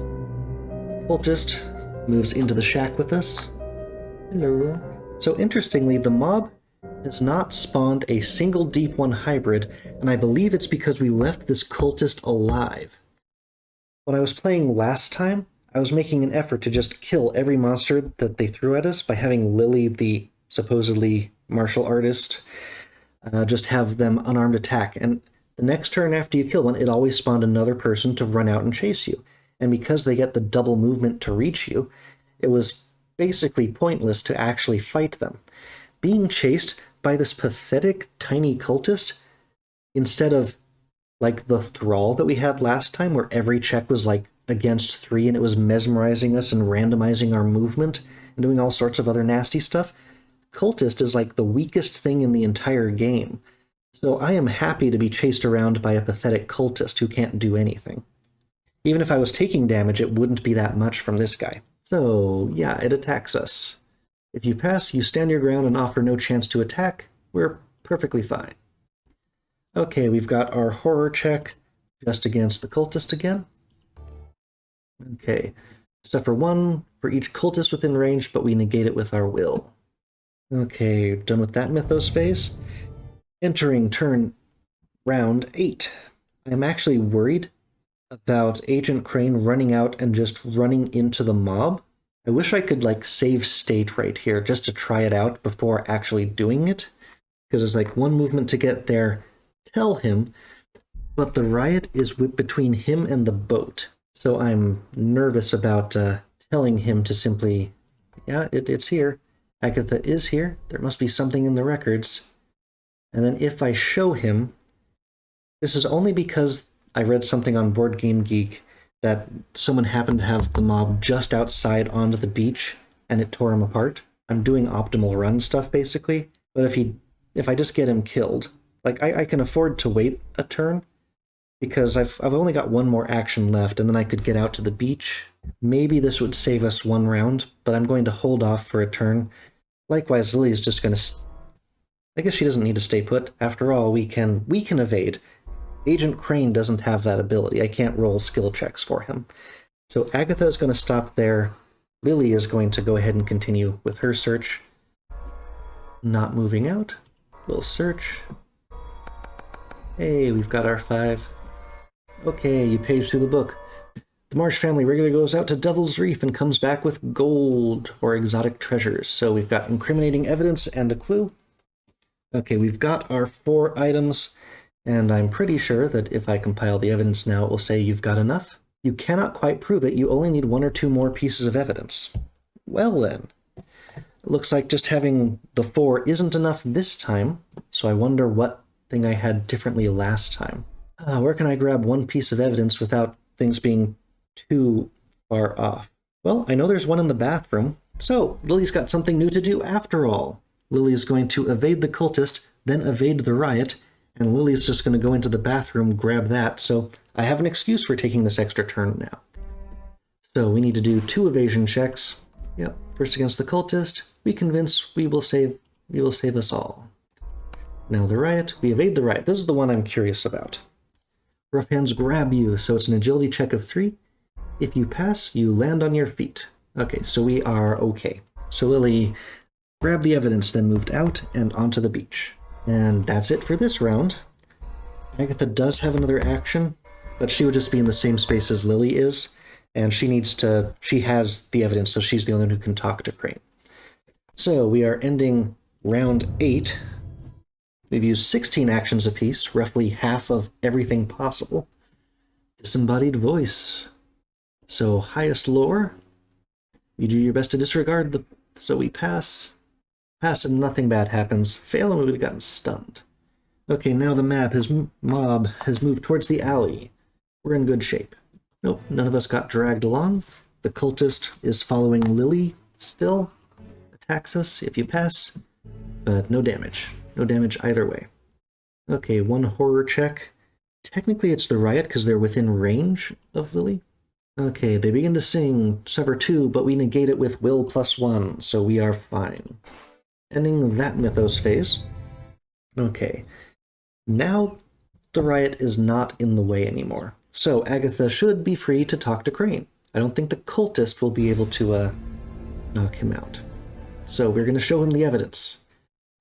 Cultist moves into the shack with us. Hello. So interestingly, the mob has not spawned a single deep one hybrid, and I believe it's because we left this cultist alive. When I was playing last time, I was making an effort to just kill every monster that they threw at us by having Lily, the supposedly martial artist, just have them unarmed attack. And the next turn after you kill one, it always spawned another person to run out and chase you. And because they get the double movement to reach you, it was basically pointless to actually fight them. Being chased by this pathetic tiny cultist, instead of like the thrall that we had last time, where every check was like against 3 and it was mesmerizing us and randomizing our movement and doing all sorts of other nasty stuff, cultist is like the weakest thing in the entire game. So I am happy to be chased around by a pathetic cultist who can't do anything. Even if I was taking damage, it wouldn't be that much from this guy. So yeah, it attacks us. If you pass, you stand your ground and offer no chance to attack. We're perfectly fine. Okay, we've got our horror check just against the cultist again. Okay, suffer 1 for each cultist within range, but we negate it with our will. Okay, done with that mythos phase. Entering turn round 8. I'm actually worried about Agent Crane running out and just running into the mob. I wish I could like save state right here just to try it out before actually doing it, because it's like 1 movement to get there, tell him, but the riot is between him and the boat. So I'm nervous about telling him to simply, yeah, it's here. Agatha is here. There must be something in the records. And then if I show him, this is only because I read something on Board Game Geek that someone happened to have the mob just outside onto the beach and it tore him apart. I'm doing optimal run stuff, basically. But if I just get him killed, like, I can afford to wait a turn, because I've only got one more action left, and then I could get out to the beach. Maybe this would save us one round, but I'm going to hold off for a turn. Likewise, Lily's just going to... I guess she doesn't need to stay put. After all, we can evade. Agent Crane doesn't have that ability. I can't roll skill checks for him. So Agatha is going to stop there. Lily is going to go ahead and continue with her search. Not moving out. We'll search. Hey, we've got our 5. Okay, you page through the book. The Marsh family regularly goes out to Devil's Reef and comes back with gold or exotic treasures. So we've got incriminating evidence and a clue. Okay, we've got our 4 items, and I'm pretty sure that if I compile the evidence now, it will say you've got enough. You cannot quite prove it. You only need 1 or 2 more pieces of evidence. Well then, it looks like just having the 4 isn't enough this time, so I wonder what thing I had differently last time. Where can I grab 1 piece of evidence without things being too far off? Well, I know there's one in the bathroom, so Lily's got something new to do after all. Lily's going to evade the cultist, then evade the riot, and Lily's just going to go into the bathroom, grab that, so I have an excuse for taking this extra turn now. So we need to do 2 evasion checks. Yep, first against the cultist. We convince we will save us all. Now the riot, we evade the riot. This is the one I'm curious about. Rough hands grab you, so it's an agility check of 3. If you pass, you land on your feet. Okay, so we are okay. So Lily grabbed the evidence, then moved out and onto the beach. And that's it for this round. Agatha does have another action, but she would just be in the same space as Lily is, and she has the evidence, so she's the only one who can talk to Crane. So we are ending round 8. We've used 16 actions apiece, roughly half of everything possible. Disembodied voice. So highest lore. You do your best to disregard so we pass. Pass and nothing bad happens. Fail and we would have gotten stunned. Okay, now the mob has moved towards the alley. We're in good shape. Nope, none of us got dragged along. The cultist is following Lily still. Attacks us if you pass, but no damage. No damage either way. Okay, 1 horror check. Technically it's the riot because they're within range of Lily. Okay, they begin to sing Sever 2, but we negate it with Will +1, so we are fine. Ending that mythos phase. Okay, now the riot is not in the way anymore. So Agatha should be free to talk to Crane. I don't think the cultist will be able to knock him out. So we're going to show him the evidence.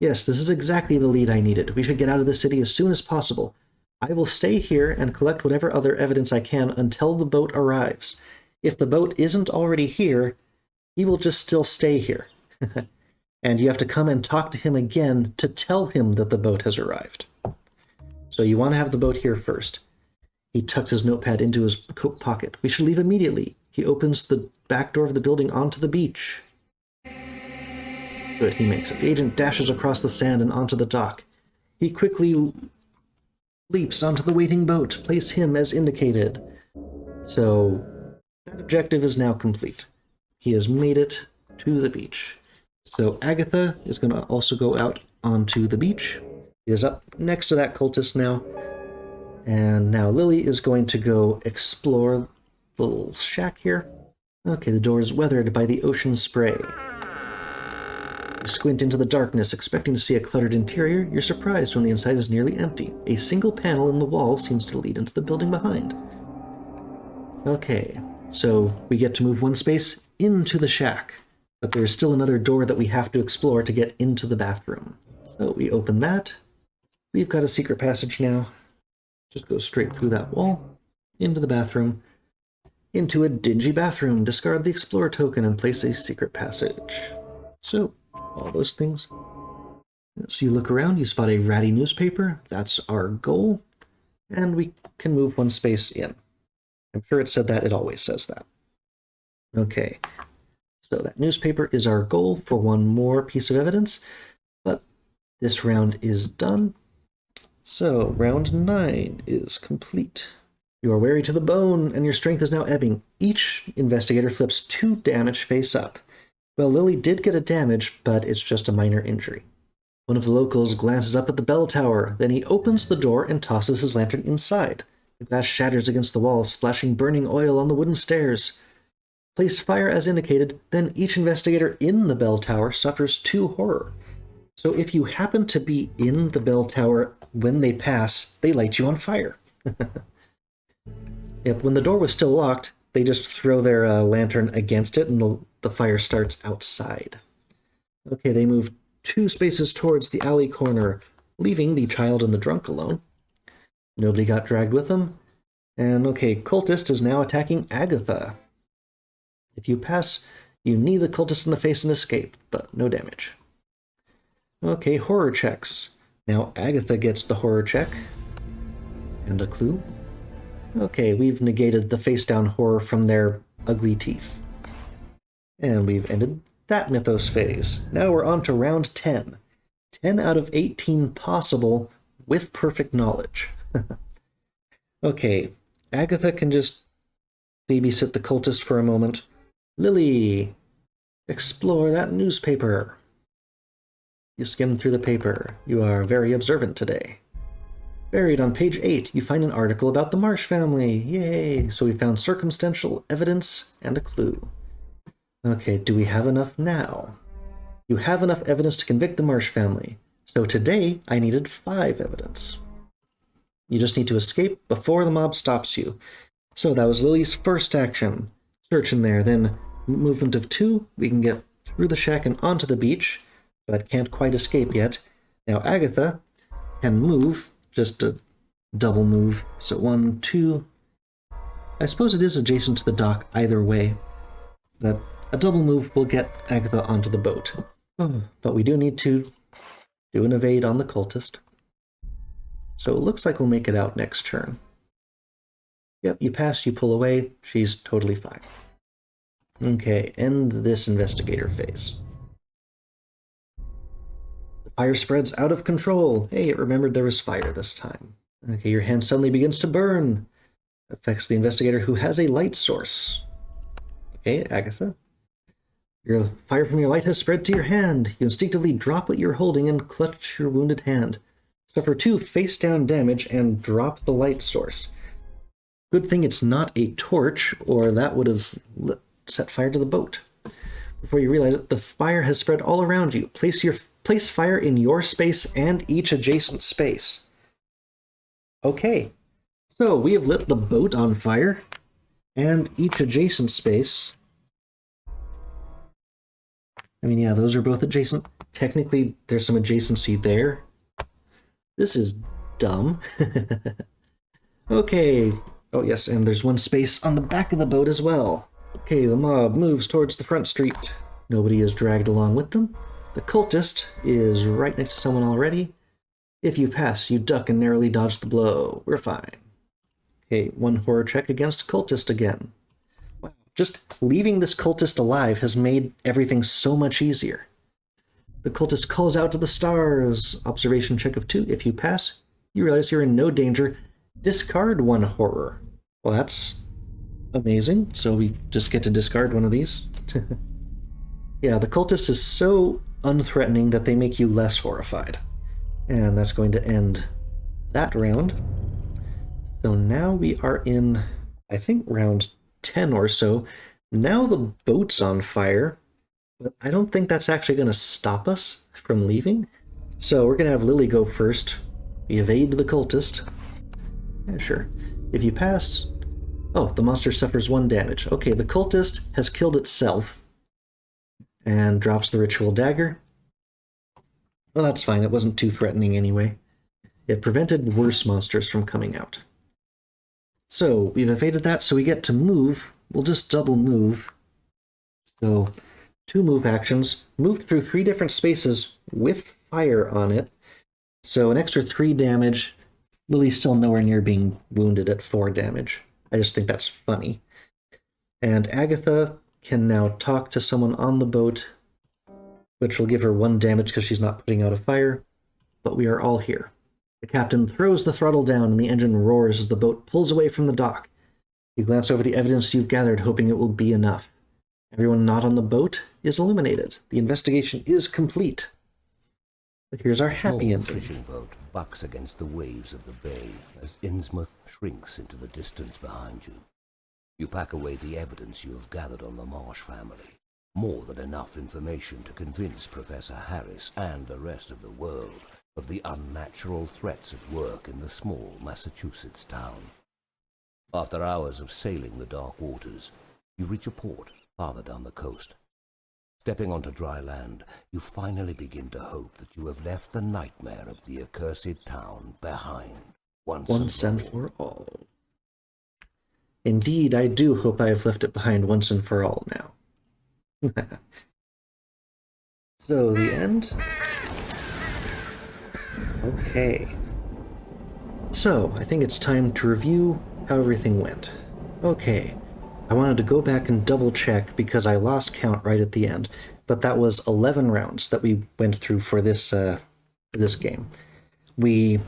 Yes, this is exactly the lead I needed. We should get out of the city as soon as possible. I will stay here and collect whatever other evidence I can until the boat arrives. If the boat isn't already here, he will just still stay here. And you have to come and talk to him again to tell him that the boat has arrived. So you want to have the boat here first. He tucks his notepad into his coat pocket. We should leave immediately. He opens the back door of the building onto the beach. Good, he makes it. The agent dashes across the sand and onto the dock. He quickly leaps onto the waiting boat. Place him as indicated. So that objective is now complete. He has made it to the beach. So Agatha is going to also go out onto the beach. He is up next to that cultist now. And now Lily is going to go explore the little shack here. Okay, the door is weathered by the ocean spray. You squint into the darkness, expecting to see a cluttered interior. You're surprised when the inside is nearly empty. A single panel in the wall seems to lead into the building behind. Okay, so we get to move 1 space into the shack, but there is still another door that we have to explore to get into the bathroom. So we open that. We've got a secret passage now. Just go straight through that wall, into the bathroom, into a dingy bathroom. Discard the Explorer token and place a secret passage. So, all those things. So you look around, you spot a ratty newspaper. That's our goal. And we can move 1 space in. I'm sure it said that. It always says that. Okay. So that newspaper is our goal for 1 more piece of evidence. But this round is done. So round 9 is complete. You are weary to the bone, and your strength is now ebbing. Each investigator flips 2 damage face up. Well, Lily did get a damage, but it's just a minor injury. One of the locals glances up at the bell tower, then he opens the door and tosses his lantern inside. The glass shatters against the wall, splashing burning oil on the wooden stairs. Place fire as indicated, then each investigator in the bell tower suffers 2 horror. So if you happen to be in the bell tower when they pass, they light you on fire. Yep, when the door was still locked, they just throw their lantern against it and the fire starts outside. Okay, they move 2 spaces towards the alley corner, leaving the child and the drunk alone. Nobody got dragged with them. And okay, cultist is now attacking Agatha. If you pass, you knee the cultist in the face and escape, but no damage. Okay, horror checks. Now Agatha gets the horror check. And a clue. Okay, we've negated the face-down horror from their ugly teeth. And we've ended that mythos phase. Now we're on to round 10. 10 out of 18 possible with perfect knowledge. Okay, Agatha can just babysit the cultist for a moment. Lily, explore that newspaper. You skim through the paper. You are very observant today. Buried on page 8, you find an article about the Marsh family. Yay! So we found circumstantial evidence and a clue. Okay, do we have enough now? You have enough evidence to convict the Marsh family. So today, I needed 5 evidence. You just need to escape before the mob stops you. So that was Lily's first action. Search in there, then movement of 2, we can get through the shack and onto the beach, but can't quite escape yet. Now Agatha can move, just a double move. So 1, 2. I suppose it is adjacent to the dock either way. But a double move will get Agatha onto the boat. But we do need to do an evade on the cultist. So it looks like we'll make it out next turn. Yep, you pass, you pull away, she's totally fine. Okay, end this investigator phase. The fire spreads out of control. Hey, it remembered there was fire this time. Okay, your hand suddenly begins to burn. Affects the investigator who has a light source. Okay, Agatha. Your fire from your light has spread to your hand. You instinctively drop what you're holding and clutch your wounded hand. Suffer 2 face-down damage and drop the light source. Good thing it's not a torch, or that would have set fire to the boat. Before you realize it, the fire has spread all around you. Place fire in your space and each adjacent space. Okay, so we have lit the boat on fire, and each adjacent space. I mean, yeah, those are both adjacent. Technically, there's some adjacency there. This is dumb. Okay. Oh, yes, and there's 1 space on the back of the boat as well. Okay, the mob moves towards the front street. Nobody is dragged along with them. The cultist is right next to someone already. If you pass, you duck and narrowly dodge the blow. We're fine. Okay, 1 horror check against cultist again. Wow, just leaving this cultist alive has made everything so much easier. The cultist calls out to the stars. Observation check of 2. If you pass, you realize you're in no danger. Discard 1 horror. Well, that's amazing. So we just get to discard 1 of these. Yeah, the cultist is so unthreatening that they make you less horrified. And that's going to end that round. So now we are in, I think, round 10 or so. Now the boat's on fire, but I don't think that's actually going to stop us from leaving. So we're going to have Lily go first. We evade the cultist. Yeah, sure. If you pass... Oh, the monster suffers 1 damage. Okay, the cultist has killed itself and drops the ritual dagger. Well, that's fine. It wasn't too threatening anyway. It prevented worse monsters from coming out. So we've evaded that, so we get to move. We'll just double move. So 2 move actions. Moved through 3 different spaces with fire on it. So an extra 3 damage. Lily's still nowhere near being wounded at 4 damage. I just think that's funny. And Agatha can now talk to someone on the boat, which will give her 1 damage because she's not putting out a fire. But we are all here. The captain throws the throttle down and the engine roars as the boat pulls away from the dock. You glance over the evidence you've gathered, hoping it will be enough. Everyone not on the boat is eliminated. The investigation is complete. But here's our happy ending. A fishing boat bucks against the waves of the bay as Innsmouth shrinks into the distance behind you. You pack away the evidence you have gathered on the Marsh family. More than enough information to convince Professor Harris and the rest of the world of the unnatural threats at work in the small Massachusetts town. After hours of sailing the dark waters, you reach a port farther down the coast. Stepping onto dry land, you finally begin to hope that you have left the nightmare of the accursed town behind once and for all. Indeed, I do hope I have left it behind once and for all now. So, the end? Okay. So, I think it's time to review how everything went. Okay. I wanted to go back and double check because I lost count right at the end, but that was 11 rounds that we went through for this game. We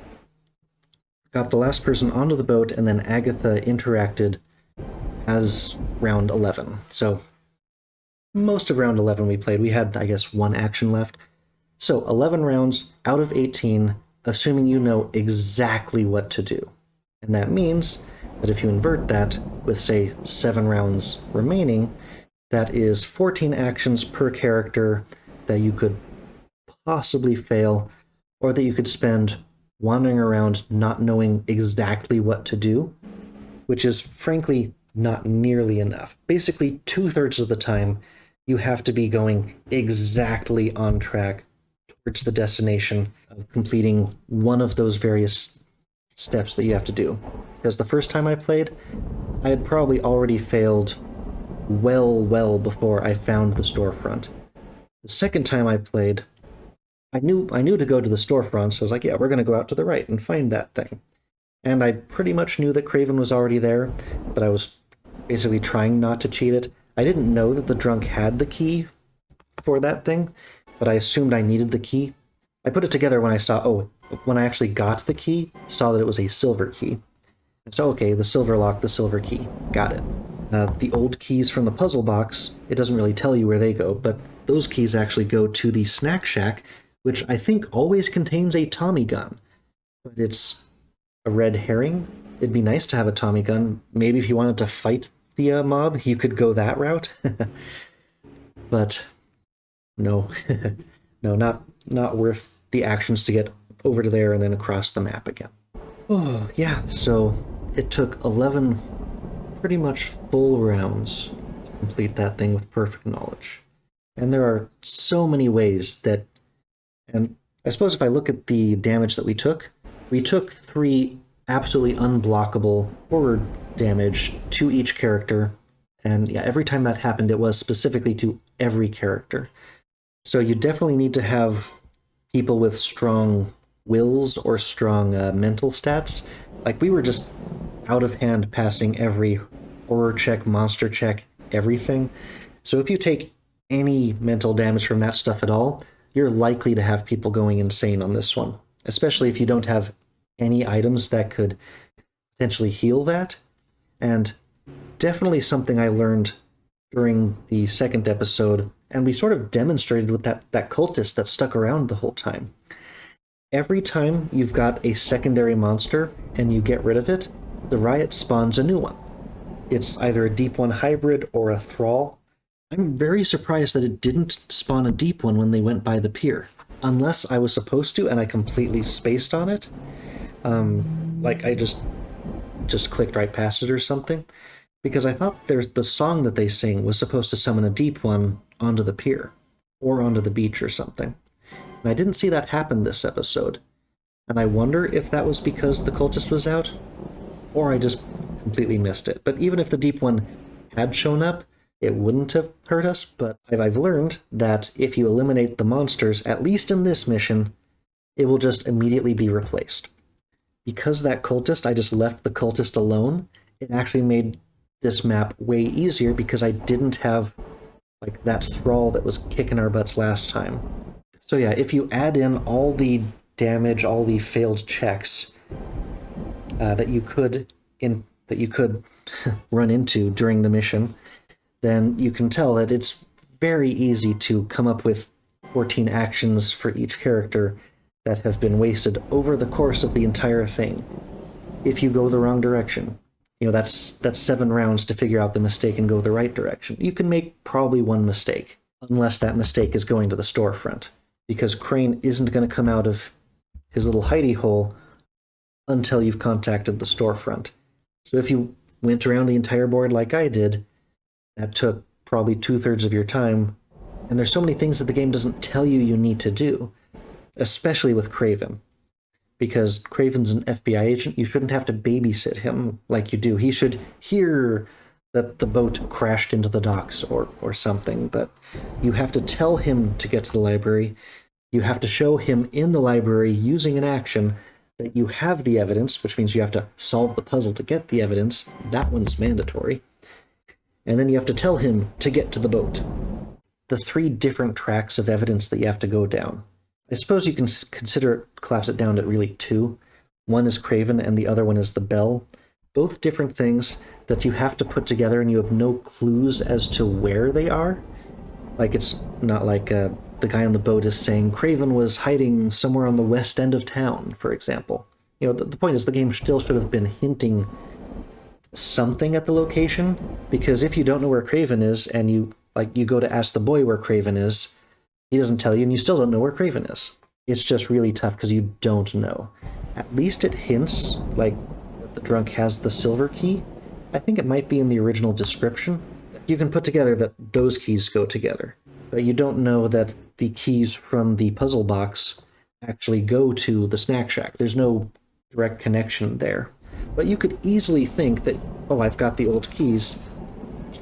got the last person onto the boat, and then Agatha interacted as round 11. So most of round 11 we played. We had, I guess, one action left. So 11 rounds out of 18, assuming you know exactly what to do. And that means that if you invert that with, say, 7 rounds remaining, that is 14 actions per character that you could possibly fail, or that you could spend wandering around not knowing exactly what to do, which is frankly not nearly enough. Basically, 2/3 of the time, you have to be going exactly on track towards the destination of completing one of those various steps that you have to do. Because the first time I played, I had probably already failed well before I found the storefront. The second time I played, I knew to go to the storefront, so I was like, yeah, we're going to go out to the right and find that thing. And I pretty much knew that Craven was already there, but I was basically trying not to cheat it. I didn't know that the drunk had the key for that thing, but I assumed I needed the key. I put it together when I actually got the key, saw that it was a silver key. So, okay, the silver lock, the silver key. Got it. The old keys from the puzzle box, it doesn't really tell you where they go, but those keys actually go to the snack shack, which I think always contains a Tommy gun. But it's a red herring. It'd be nice to have a Tommy gun. Maybe if you wanted to fight the mob, you could go that route. But no, no, not worth the actions to get over to there and then across the map again. Oh, yeah, so it took 11 pretty much full rounds to complete that thing with perfect knowledge. And there are so many ways that, and I suppose if I look at the damage that we took 3 absolutely unblockable horror damage to each character. And yeah, every time that happened, it was specifically to every character. So you definitely need to have people with strong wills or strong mental stats. Like, we were just out of hand passing every horror check, monster check, everything. So if you take any mental damage from that stuff at all, you're likely to have people going insane on this one, especially if you don't have any items that could potentially heal that. And definitely something I learned during the second episode, and we sort of demonstrated with that cultist that stuck around the whole time. Every time you've got a secondary monster and you get rid of it, the riot spawns a new one. It's either a Deep One hybrid or a Thrall. I'm very surprised that it didn't spawn a Deep One when they went by the pier, unless I was supposed to and I completely spaced on it. Like I just clicked right past it or something, because I thought the song that they sing was supposed to summon a Deep One onto the pier or onto the beach or something. And I didn't see that happen this episode. And I wonder if that was because the cultist was out, or I just completely missed it. But even if the Deep One had shown up, it wouldn't have hurt us. But I've learned that if you eliminate the monsters, at least in this mission, it will just immediately be replaced. Because that cultist, I just left the cultist alone, it actually made this map way easier because I didn't have like that thrall that was kicking our butts last time. So yeah, if you add in all the damage, all the failed checks that you could run into during the mission, then you can tell that it's very easy to come up with 14 actions for each character that have been wasted over the course of the entire thing if you go the wrong direction. That's 7 rounds to figure out the mistake and go the right direction. You can make probably one mistake, unless that mistake is going to the storefront, because Crane isn't going to come out of his little hidey hole until you've contacted the storefront. So if you went around the entire board like I did, that took probably 2/3 of your time, and there's so many things that the game doesn't tell you need to do, especially with Craven. Because Craven's an FBI agent, you shouldn't have to babysit him like you do. He should hear that the boat crashed into the docks or something, but you have to tell him to get to the library. You have to show him in the library using an action that you have the evidence, which means you have to solve the puzzle to get the evidence. That one's mandatory. And then you have to tell him to get to the boat. The 3 different tracks of evidence that you have to go down. I suppose you can collapse it down to really 2. One is Craven and the other one is the bell. Both different things that you have to put together and you have no clues as to where they are. Like, it's not like the guy on the boat is saying Craven was hiding somewhere on the west end of town, for example. The point is the game still should have been hinting something at the location, because if you don't know where Craven is and you go to ask the boy where Craven is, he doesn't tell you, and you still don't know where Craven is. It's just really tough because you don't know. At least it hints, like, that the drunk has the silver key. I think it might be in the original description. You can put together that those keys go together, but you don't know that the keys from the puzzle box actually go to the snack shack. There's no direct connection there. But you could easily think that, oh, I've got the old keys.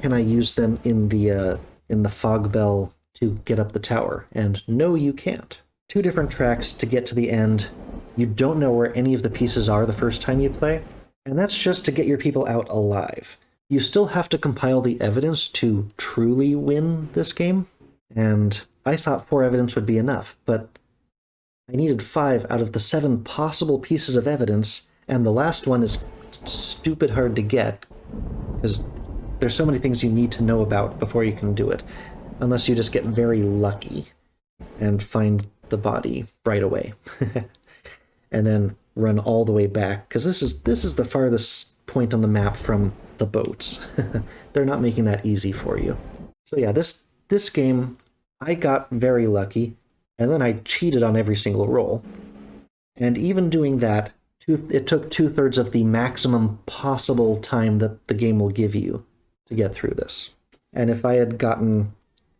Can I use them in the fog bell to get up the tower? And no, you can't. 2 different tracks to get to the end. You don't know where any of the pieces are the first time you play, and that's just to get your people out alive. You still have to compile the evidence to truly win this game, and I thought 4 evidence would be enough, but I needed 5 out of the 7 possible pieces of evidence, and the last one is stupid hard to get, because there's so many things you need to know about before you can do it. Unless you just get very lucky and find the body right away. And then run all the way back, because this is the farthest point on the map from the boats. They're not making that easy for you. So yeah, this game, I got very lucky, and then I cheated on every single roll. And even doing that, it took 2/3 of the maximum possible time that the game will give you to get through this. And if I had gotten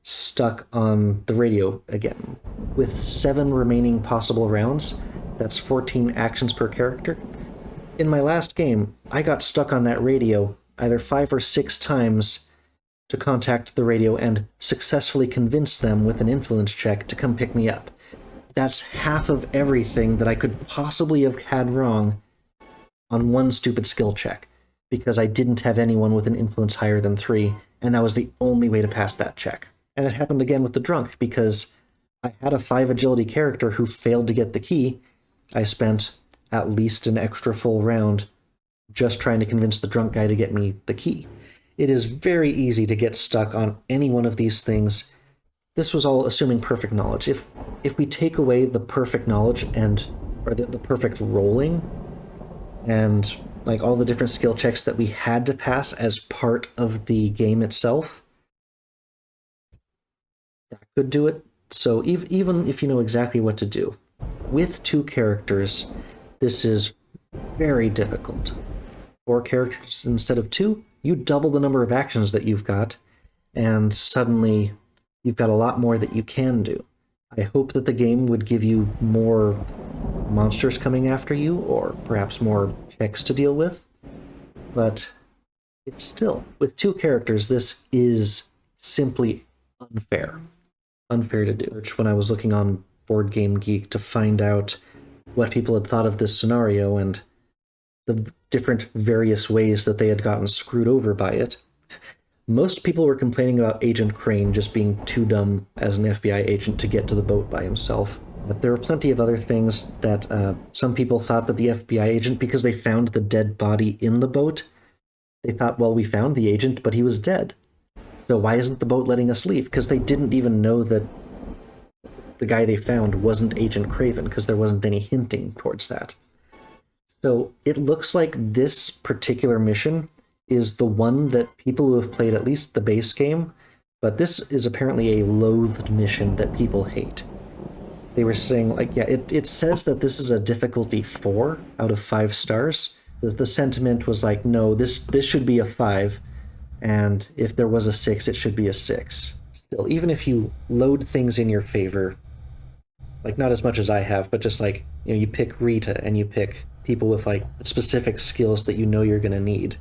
stuck on the radio again, with 7 remaining possible rounds, that's 14 actions per character. In my last game, I got stuck on that radio either 5 or 6 times to contact the radio and successfully convince them with an influence check to come pick me up. That's half of everything that I could possibly have had wrong on one stupid skill check, because I didn't have anyone with an influence higher than 3, and that was the only way to pass that check. And it happened again with the drunk, because I had a 5 agility character who failed to get the key. I spent at least an extra full round just trying to convince the drunk guy to get me the key. It is very easy to get stuck on any one of these things. This was all assuming perfect knowledge. If we take away the perfect knowledge or the perfect rolling and like all the different skill checks that we had to pass as part of the game itself, that could do it. So even if you know exactly what to do, with 2 characters, this is very difficult. 4 characters instead of 2, you double the number of actions that you've got, and suddenly you've got a lot more that you can do. I hope that the game would give you more monsters coming after you, or perhaps more checks to deal with, but it's still, with 2 characters, this is simply unfair. Unfair to do. When I was looking on Board Game Geek to find out what people had thought of this scenario and the different various ways that they had gotten screwed over by it, most people were complaining about Agent Crane just being too dumb as an FBI agent to get to the boat by himself. But there were plenty of other things that some people thought that the FBI agent, because they found the dead body in the boat, they thought, well, we found the agent, but he was dead. So why isn't the boat letting us leave? Because they didn't even know that the guy they found wasn't Agent Craven, because there wasn't any hinting towards that. So it looks like this particular mission is the one that people who have played at least the base game, but this is apparently a loathed mission that people hate. They were saying, like, yeah, it says that this is a difficulty 4 out of 5 stars. The sentiment was like, no, this should be a 5, and if there was a 6, it should be a 6. Still, even if you load things in your favor, like, not as much as I have, but just like, you know, you pick Rita and you pick people with like specific skills that you know you're going to need,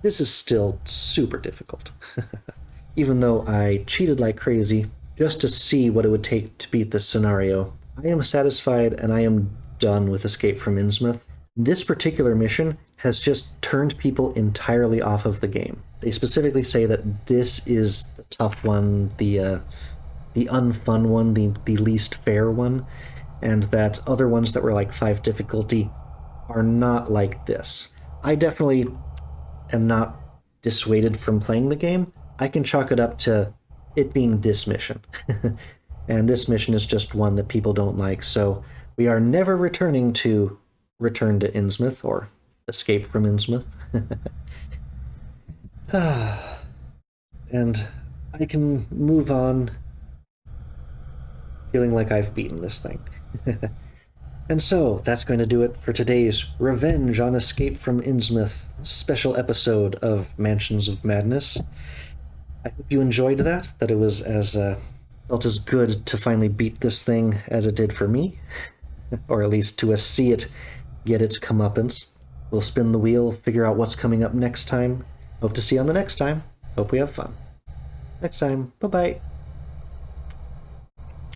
this is still super difficult. Even though I cheated like crazy just to see what it would take to beat this scenario, I am satisfied and I am done with Escape from Innsmouth. This particular mission has just turned people entirely off of the game. They specifically say that this is the tough one, the unfun one, the least fair one, and that other ones that were like 5 difficulty are not like this. I definitely am not dissuaded from playing the game. I can chalk it up to it being this mission. And this mission is just one that people don't like, so we are never returning to Return to Innsmouth or Escape from Innsmouth. And I can move on feeling like I've beaten this thing. And so, that's going to do it for today's Revenge on Escape from Innsmouth special episode of Mansions of Madness. I hope you enjoyed that it was felt as good to finally beat this thing as it did for me, or at least to see it get its comeuppance. We'll spin the wheel, figure out what's coming up next time. Hope to see you on the next time. Hope we have fun. Next time, bye-bye.